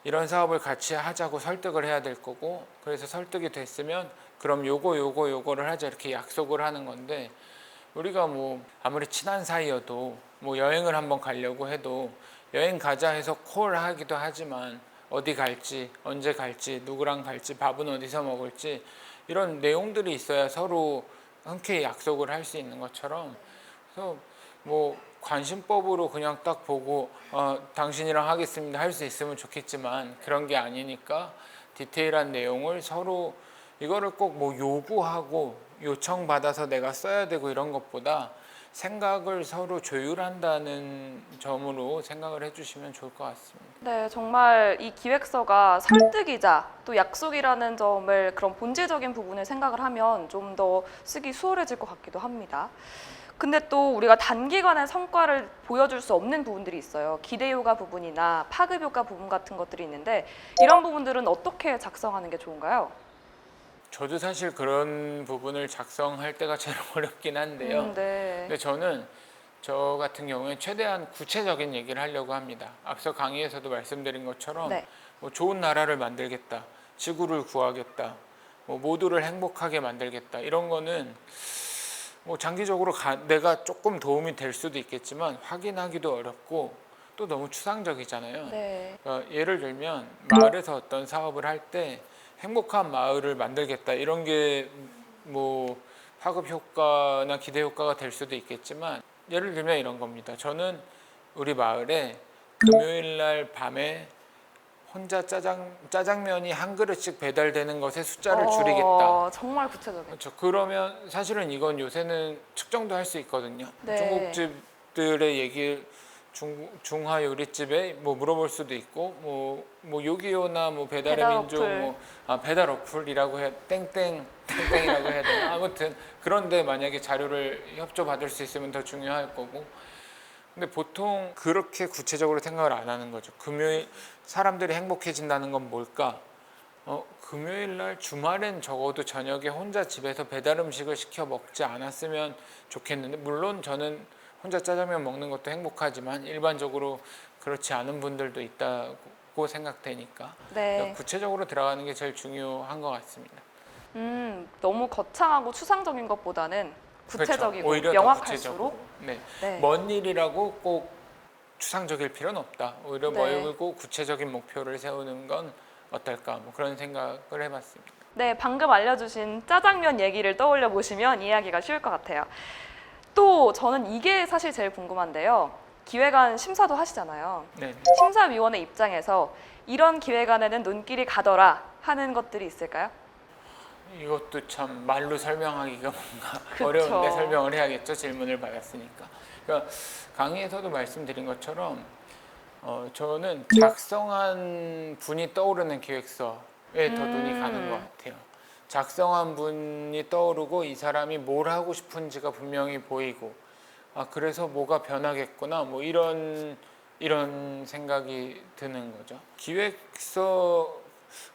이런 사업을 같이 하자고 설득을 해야 될 거고 그래서 설득이 됐으면 그럼 요거를 하자 이렇게 약속을 하는 건데 우리가 뭐 아무리 친한 사이여도 뭐 여행을 한번 가려고 해도 여행 가자 해서 콜하기도 하지만 어디 갈지, 언제 갈지, 누구랑 갈지, 밥은 어디서 먹을지 이런 내용들이 있어야 서로 흔쾌히 약속을 할 수 있는 것처럼, 그래서 뭐 관심법으로 그냥 딱 보고 당신이랑 하겠습니다 할 수 있으면 좋겠지만 그런 게 아니니까 디테일한 내용을 서로 이거를 꼭 뭐 요구하고 요청받아서 내가 써야 되고 이런 것보다 생각을 서로 조율한다는 점으로 생각을 해주시면 좋을 것 같습니다. 네, 정말 이 기획서가 설득이자 또 약속이라는 점을 그런 본질적인 부분을 생각을 하면 좀 더 쓰기 수월해질 것 같기도 합니다. 근데 또 우리가 단기간에 성과를 보여줄 수 없는 부분들이 있어요. 기대 효과 부분이나 파급 효과 부분 같은 것들이 있는데 이런 부분들은 어떻게 작성하는 게 좋은가요? 저도 사실 그런 부분을 작성할 때가 제일 어렵긴 한데요. 네. 근데 저는 저 같은 경우에 최대한 구체적인 얘기를 하려고 합니다. 앞서 강의에서도 말씀드린 것처럼 네. 뭐 좋은 나라를 만들겠다, 지구를 구하겠다, 뭐 모두를 행복하게 만들겠다 이런 거는 뭐 장기적으로 내가 조금 도움이 될 수도 있겠지만 확인하기도 어렵고 또 너무 추상적이잖아요. 네. 그러니까 예를 들면 마을에서 어떤 사업을 할 때 행복한 마을을 만들겠다 이런 게 뭐 파급 효과나 기대 효과가 될 수도 있겠지만 예를 들면 이런 겁니다. 저는 우리 마을에 금요일 날 밤에 혼자 짜장면이 한 그릇씩 배달되는 것의 숫자를 줄이겠다. 정말 구체적이에요. 그렇죠. 그러면 사실은 이건 요새는 측정도 할 수 있거든요. 네. 중국집들의 얘기, 중화 요리집에 뭐 물어볼 수도 있고, 뭐 요기요나 뭐 배달의 배달 민족, 어플. 배달 어플이라고 해 땡땡이라고 해야 되나? 아무튼 그런데 만약에 자료를 협조 받을 수 있으면 더 중요할 거고. 근데 보통 그렇게 구체적으로 생각을 안 하는 거죠. 금요일 사람들이 행복해진다는 건 뭘까? 금요일 날 주말엔 적어도 저녁에 혼자 집에서 배달 음식을 시켜 먹지 않았으면 좋겠는데, 물론 저는 혼자 짜장면 먹는 것도 행복하지만 일반적으로 그렇지 않은 분들도 있다고 생각되니까 네. 구체적으로 들어가는 게 제일 중요한 것 같습니다. 너무 거창하고 추상적인 것보다는 구체적이고 그렇죠. 오히려 더 명확할수록. 구체적으로. 네. 네. 먼 일이라고 꼭 추상적일 필요는 없다. 오히려 네. 멀고 구체적인 목표를 세우는 건 어떨까? 뭐 그런 생각을 해봤습니다. 네, 방금 알려주신 짜장면 얘기를 떠올려 보시면 이해하기가 쉬울 것 같아요. 또 저는 이게 사실 제일 궁금한데요. 기획안 심사도 하시잖아요. 네. 심사위원의 입장에서 이런 기획안에는 눈길이 가더라 하는 것들이 있을까요? 이것도 참 말로 설명하기가 뭔가 그쵸. 어려운데 설명을 해야겠죠. 질문을 받았으니까. 그러니까 강의에서도 말씀드린 것처럼 저는 작성한 분이 떠오르는 기획서에 더 눈이 가는 것 같아요. 작성한 분이 떠오르고 이 사람이 뭘 하고 싶은지가 분명히 보이고 그래서 뭐가 변하겠구나 뭐 이런 생각이 드는 거죠. 기획서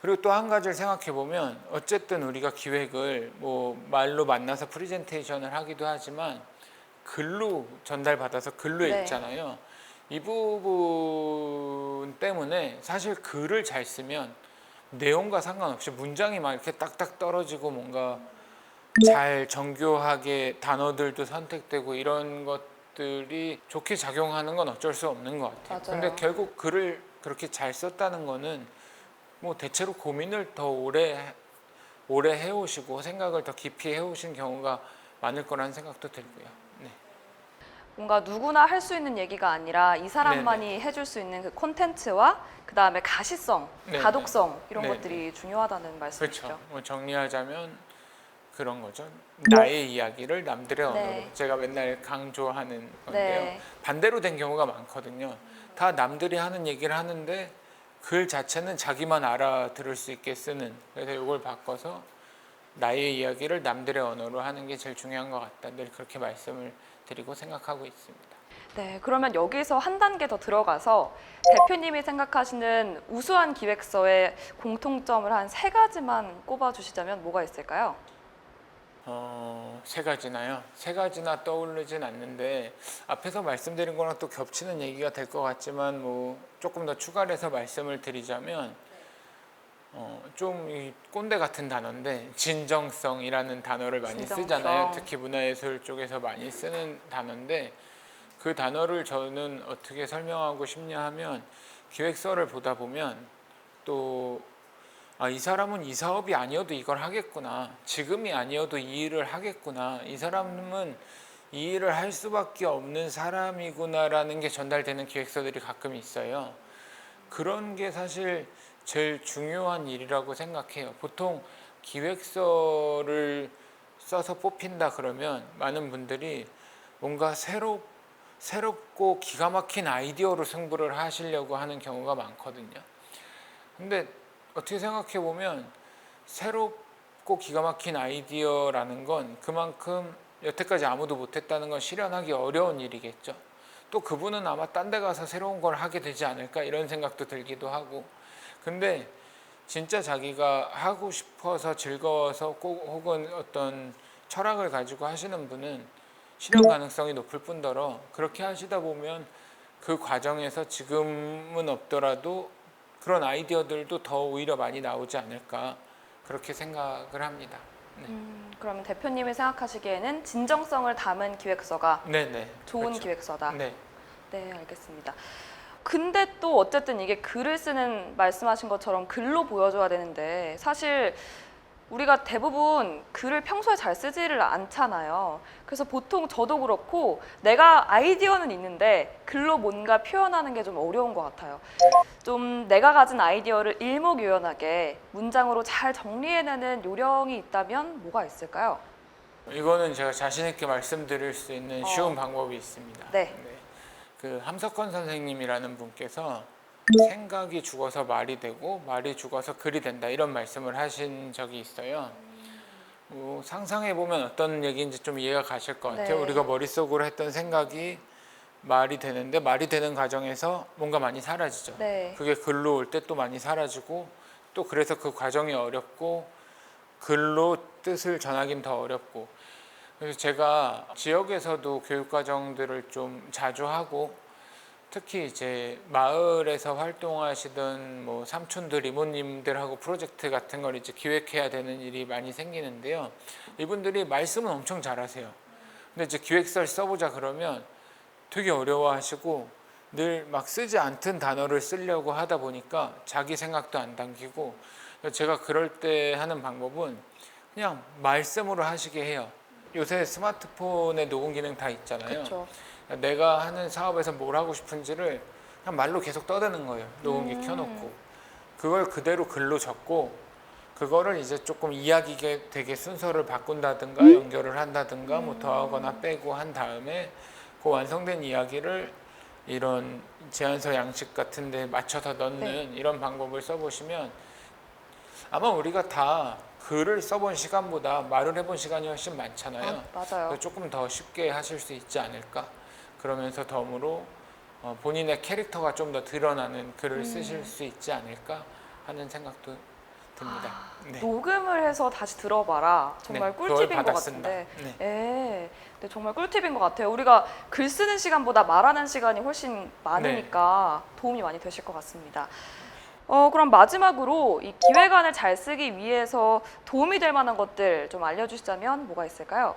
그리고 또 한 가지를 생각해 보면 어쨌든 우리가 기획을 뭐 말로 만나서 프리젠테이션을 하기도 하지만 글로 전달받아서 글로 네. 읽잖아요. 이 부분 때문에 사실 글을 잘 쓰면 내용과 상관없이 문장이 막 이렇게 딱딱 떨어지고 뭔가 잘 정교하게 단어들도 선택되고 이런 것들이 좋게 작용하는 건 어쩔 수 없는 것 같아요. 맞아요. 근데 결국 글을 그렇게 잘 썼다는 거는 뭐 대체로 고민을 더 오래 해오시고 생각을 더 깊이 해오신 경우가 많을 거라는 생각도 들고요. 네. 뭔가 누구나 할 수 있는 얘기가 아니라 이 사람만이 해줄 수 있는 그 콘텐츠와 그 다음에 가시성, 네네. 가독성 이런 네네. 것들이 중요하다는 말씀이시죠. 그렇죠. 뭐 정리하자면 그런 거죠. 나의 이야기를 남들의 언어로. 네. 제가 맨날 강조하는 건데요. 네. 반대로 된 경우가 많거든요. 다 남들이 하는 얘기를 하는데 글 자체는 자기만 알아들을 수 있게 쓰는. 그래서 이걸 바꿔서 나의 이야기를 남들의 언어로 하는 게 제일 중요한 것 같다. 늘 그렇게 말씀을 드리고 생각하고 있습니다. 네, 그러면 여기서 한 단계 더 들어가서 대표님이 생각하시는 우수한 기획서의 공통점을 한 3가지만 꼽아주시자면 뭐가 있을까요? 3가지나요? 3가지나 떠오르진 않는데 앞에서 말씀드린 거랑 또 겹치는 얘기가 될 것 같지만 뭐 조금 더 추가를 해서 말씀을 드리자면 좀 이 꼰대 같은 단어인데 진정성이라는 단어를 많이 진정성. 쓰잖아요. 특히 문화예술 쪽에서 많이 쓰는 단어인데 그 단어를 저는 어떻게 설명하고 싶냐 하면 기획서를 보다 보면 또 이 사람은 이 사업이 아니어도 이걸 하겠구나. 지금이 아니어도 이 일을 하겠구나. 이 사람은 이 일을 할 수밖에 없는 사람이구나라는 게 전달되는 기획서들이 가끔 있어요. 그런 게 사실 제일 중요한 일이라고 생각해요. 보통 기획서를 써서 뽑힌다 그러면 많은 분들이 뭔가 새롭고 기가 막힌 아이디어로 승부를 하시려고 하는 경우가 많거든요. 근데 어떻게 생각해 보면 새롭고 기가 막힌 아이디어라는 건 그만큼 여태까지 아무도 못했다는 건 실현하기 어려운 일이겠죠. 또 그분은 아마 딴 데 가서 새로운 걸 하게 되지 않을까 이런 생각도 들기도 하고. 근데 진짜 자기가 하고 싶어서 즐거워서 꼭 혹은 어떤 철학을 가지고 하시는 분은 실현 가능성이 높을 뿐더러 그렇게 하시다 보면 그 과정에서 지금은 없더라도 그런 아이디어들도 더 오히려 많이 나오지 않을까 그렇게 생각을 합니다. 네. 그러면 대표님이 생각하시기에는 진정성을 담은 기획서가 네네. 좋은 그렇죠. 기획서다. 네. 네, 알겠습니다. 근데 또 어쨌든 이게 글을 쓰는 말씀하신 것처럼 글로 보여줘야 되는데 사실 우리가 대부분 글을 평소에 잘 쓰지를 않잖아요. 그래서 보통 저도 그렇고 내가 아이디어는 있는데 글로 뭔가 표현하는 게 좀 어려운 것 같아요. 좀 내가 가진 아이디어를 일목요연하게 문장으로 잘 정리해내는 요령이 있다면 뭐가 있을까요? 이거는 제가 자신 있게 말씀드릴 수 있는 쉬운 방법이 있습니다. 네. 그 함석헌 선생님이라는 분께서 생각이 죽어서 말이 되고 말이 죽어서 글이 된다 이런 말씀을 하신 적이 있어요. 상상해 보면 어떤 얘기인지 좀 이해가 가실 것 같아요. 네. 우리가 머릿속으로 했던 생각이 말이 되는데 말이 되는 과정에서 뭔가 많이 사라지죠. 네. 그게 글로 올 때 또 많이 사라지고 또 그래서 그 과정이 어렵고 글로 뜻을 전하긴 더 어렵고 그래서 제가 지역에서도 교육과정들을 좀 자주 하고 특히 이제 마을에서 활동하시던 뭐 삼촌들, 이모님들하고 프로젝트 같은 걸 이제 기획해야 되는 일이 많이 생기는데요. 이분들이 말씀은 엄청 잘하세요. 근데 이제 기획서를 써보자 그러면 되게 어려워하시고 늘 막 쓰지 않던 단어를 쓰려고 하다 보니까 자기 생각도 안 담기고 제가 그럴 때 하는 방법은 그냥 말씀으로 하시게 해요. 요새 스마트폰에 녹음 기능 다 있잖아요. 그렇죠. 내가 하는 사업에서 뭘 하고 싶은지를 그냥 말로 계속 떠드는 거예요. 녹음기 켜놓고 그걸 그대로 글로 적고 그거를 이제 조금 이야기게 되게 순서를 바꾼다든가 연결을 한다든가 뭐 더하거나 빼고 한 다음에 그 완성된 이야기를 이런 제안서 양식 같은 데 맞춰서 넣는 네. 이런 방법을 써보시면 아마 우리가 다 글을 써본 시간보다 말을 해본 시간이 훨씬 많잖아요. 맞아요. 조금 더 쉽게 하실 수 있지 않을까. 그러면서 덤으로 본인의 캐릭터가 좀 더 드러나는 글을 쓰실 수 있지 않을까 하는 생각도 듭니다. 네. 녹음을 해서 다시 들어봐라. 정말 네, 그걸 꿀팁인 것 받았습니다. 같은데. 네. 네, 정말 꿀팁인 것 같아요. 우리가 글 쓰는 시간보다 말하는 시간이 훨씬 많으니까 도움이 많이 되실 것 같습니다. 그럼 마지막으로 이 기획안을 잘 쓰기 위해서 도움이 될 만한 것들 좀 알려주시자면 뭐가 있을까요?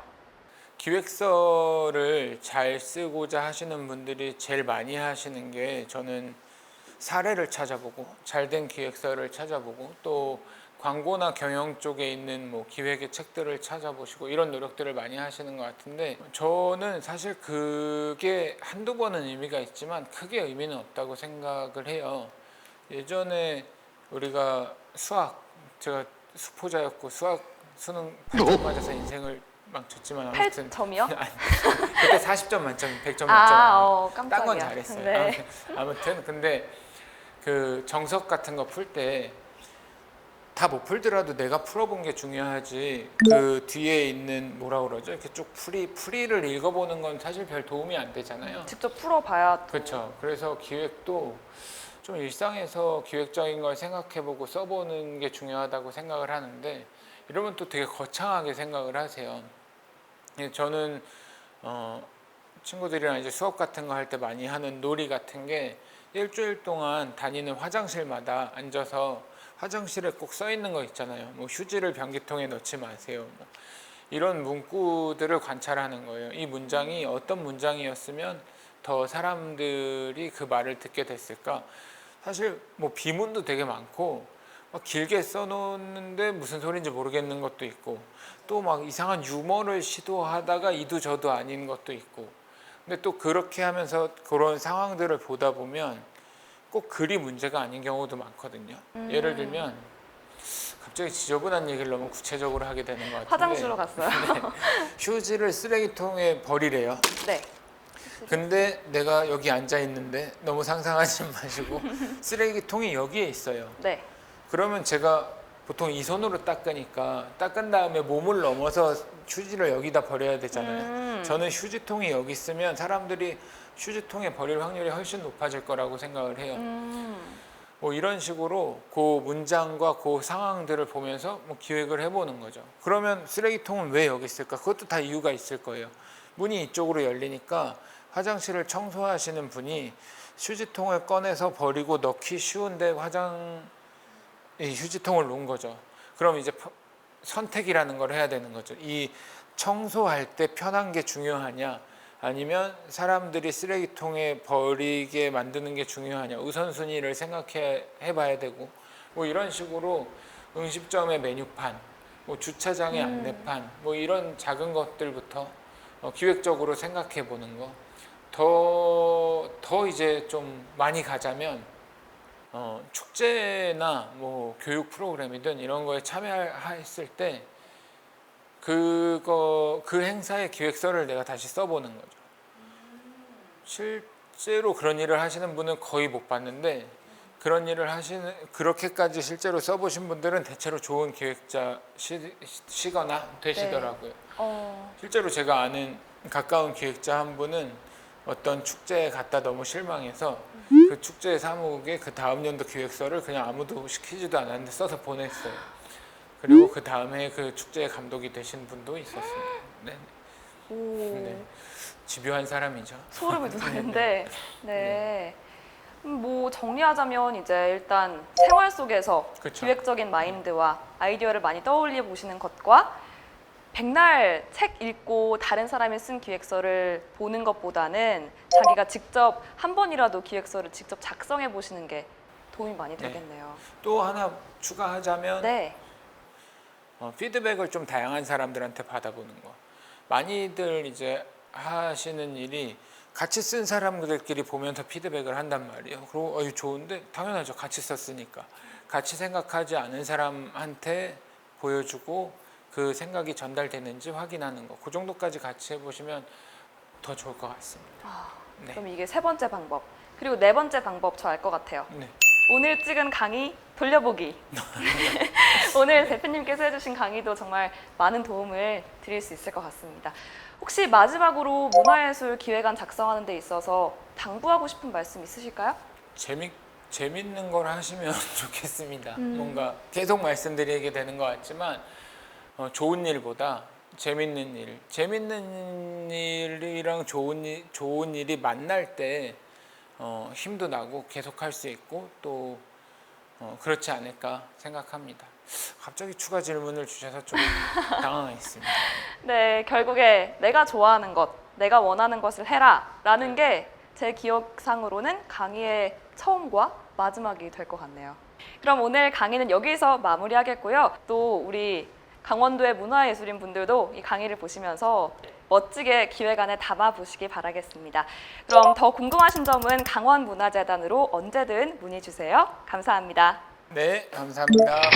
기획서를 잘 쓰고자 하시는 분들이 제일 많이 하시는 게 저는 사례를 찾아보고 잘된 기획서를 찾아보고 또 광고나 경영 쪽에 있는 뭐 기획의 책들을 찾아보시고 이런 노력들을 많이 하시는 것 같은데 저는 사실 그게 한두 번은 의미가 있지만 크게 의미는 없다고 생각을 해요. 예전에 우리가 제가 수포자였고 수능 8점 맞아서 인생을 망쳤지만 아무튼 8점이요? 그때 40점 만점 100점 만점 깜짝이야. 딴 건 잘했어요. 네. 아무튼 근데 그 정석 같은 거 풀 때 다 못 풀더라도 내가 풀어본 게 중요하지 그 뒤에 있는 뭐라 그러죠? 이렇게 쭉 풀이를 읽어보는 건 사실 별 도움이 안 되잖아요. 직접 풀어봐야. 그렇죠. 그래서 기획도 좀 일상에서 기획적인 걸 생각해보고 써보는 게 중요하다고 생각을 하는데 이러면 또 되게 거창하게 생각을 하세요. 저는 친구들이랑 이제 수업 같은 거 할 때 많이 하는 놀이 같은 게 일주일 동안 다니는 화장실마다 앉아서 화장실에 꼭 써 있는 거 있잖아요. 뭐 휴지를 변기통에 넣지 마세요. 뭐 이런 문구들을 관찰하는 거예요. 이 문장이 어떤 문장이었으면 더 사람들이 그 말을 듣게 됐을까? 사실 뭐 비문도 되게 많고 막 길게 써놓는데 무슨 소리인지 모르겠는 것도 있고 또 막 이상한 유머를 시도하다가 이도 저도 아닌 것도 있고 근데 또 그렇게 하면서 그런 상황들을 보다 보면 꼭 글이 문제가 아닌 경우도 많거든요. 예를 들면 갑자기 지저분한 얘기를 너무 구체적으로 하게 되는 것 같은데 화장실로 갔어요. 네, 휴지를 쓰레기통에 버리래요. 네. 근데 내가 여기 앉아 있는데 너무 상상하지 마시고 쓰레기통이 여기에 있어요. 네. 그러면 제가 보통 이 손으로 닦으니까 닦은 다음에 몸을 넘어서 휴지를 여기다 버려야 되잖아요. 저는 휴지통이 여기 있으면 사람들이 휴지통에 버릴 확률이 훨씬 높아질 거라고 생각을 해요. 뭐 이런 식으로 그 문장과 그 상황들을 보면서 뭐 기획을 해보는 거죠. 그러면 쓰레기통은 왜 여기 있을까? 그것도 다 이유가 있을 거예요. 문이 이쪽으로 열리니까 화장실을 청소하시는 분이 휴지통을 꺼내서 버리고 넣기 쉬운데 이 휴지통을 놓은 거죠. 그럼 이제 선택이라는 걸 해야 되는 거죠. 이 청소할 때 편한 게 중요하냐 아니면 사람들이 쓰레기통에 버리게 만드는 게 중요하냐 우선순위를 생각해 봐야 되고 뭐 이런 식으로 음식점의 메뉴판 뭐 주차장의 안내판 뭐 이런 작은 것들부터 기획적으로 생각해 보는 거 더 이제 좀 많이 가자면 축제나 뭐 교육 프로그램이든 이런 거에 참여했을 때 그 행사의 기획서를 내가 다시 써보는 거죠. 실제로 그런 일을 하시는 분은 거의 못 봤는데 그렇게까지 실제로 써보신 분들은 대체로 좋은 기획자시거나 되시더라고요. 실제로 제가 아는 가까운 기획자 한 분은 어떤 축제에 갔다 너무 실망해서 그 축제 사무국에 그 다음 연도 기획서를 그냥 아무도 시키지도 않았는데 써서 보냈어요. 그리고 그 다음에 그 축제의 감독이 되신 분도 있었습니다. 네. 네. 집요한 사람이죠. 소름이 돋았는데, 네. 뭐 정리하자면 이제 일단 생활 속에서 그쵸. 기획적인 마인드와 아이디어를 많이 떠올려 보시는 것과 백날 책 읽고 다른 사람이 쓴 기획서를 보는 것보다는 자기가 직접 한 번이라도 기획서를 직접 작성해 보시는 게 도움이 많이 되겠네요. 또 하나 추가하자면 네. 피드백을 좀 다양한 사람들한테 받아보는 거. 많이들 이제 하시는 일이 같이 쓴 사람들끼리 보면서 피드백을 한단 말이에요. 그리고 이거 좋은데 당연하죠. 같이 썼으니까. 같이 생각하지 않은 사람한테 보여주고 그 생각이 전달되는지 확인하는 거. 그 정도까지 같이 해보시면 더 좋을 것 같습니다. 네. 그럼 이게 세 번째 방법. 그리고 네 번째 방법 저 알 것 같아요. 네. 오늘 찍은 강의 돌려보기. 오늘 대표님께서 해주신 강의도 정말 많은 도움을 드릴 수 있을 것 같습니다. 혹시 마지막으로 문화예술 기획안 작성하는 데 있어서 당부하고 싶은 말씀 있으실까요? 재밌는 걸 하시면 좋겠습니다. 뭔가 계속 말씀드리게 되는 것 같지만 좋은 일보다 재밌는 일이랑 좋은 일이 만날 때 힘도 나고 계속할 수 있고 또 그렇지 않을까 생각합니다. 갑자기 추가 질문을 주셔서 좀 당황했습니다. 네, 결국에 내가 좋아하는 것, 내가 원하는 것을 해라 라는 게 제 기억상으로는 강의의 처음과 마지막이 될 것 같네요. 그럼 오늘 강의는 여기서 마무리하겠고요. 또 우리 강원도의 문화예술인 분들도 이 강의를 보시면서 멋지게 기획안에 담아보시기 바라겠습니다. 그럼 더 궁금하신 점은 강원문화재단으로 언제든 문의 주세요. 감사합니다. 네, 감사합니다.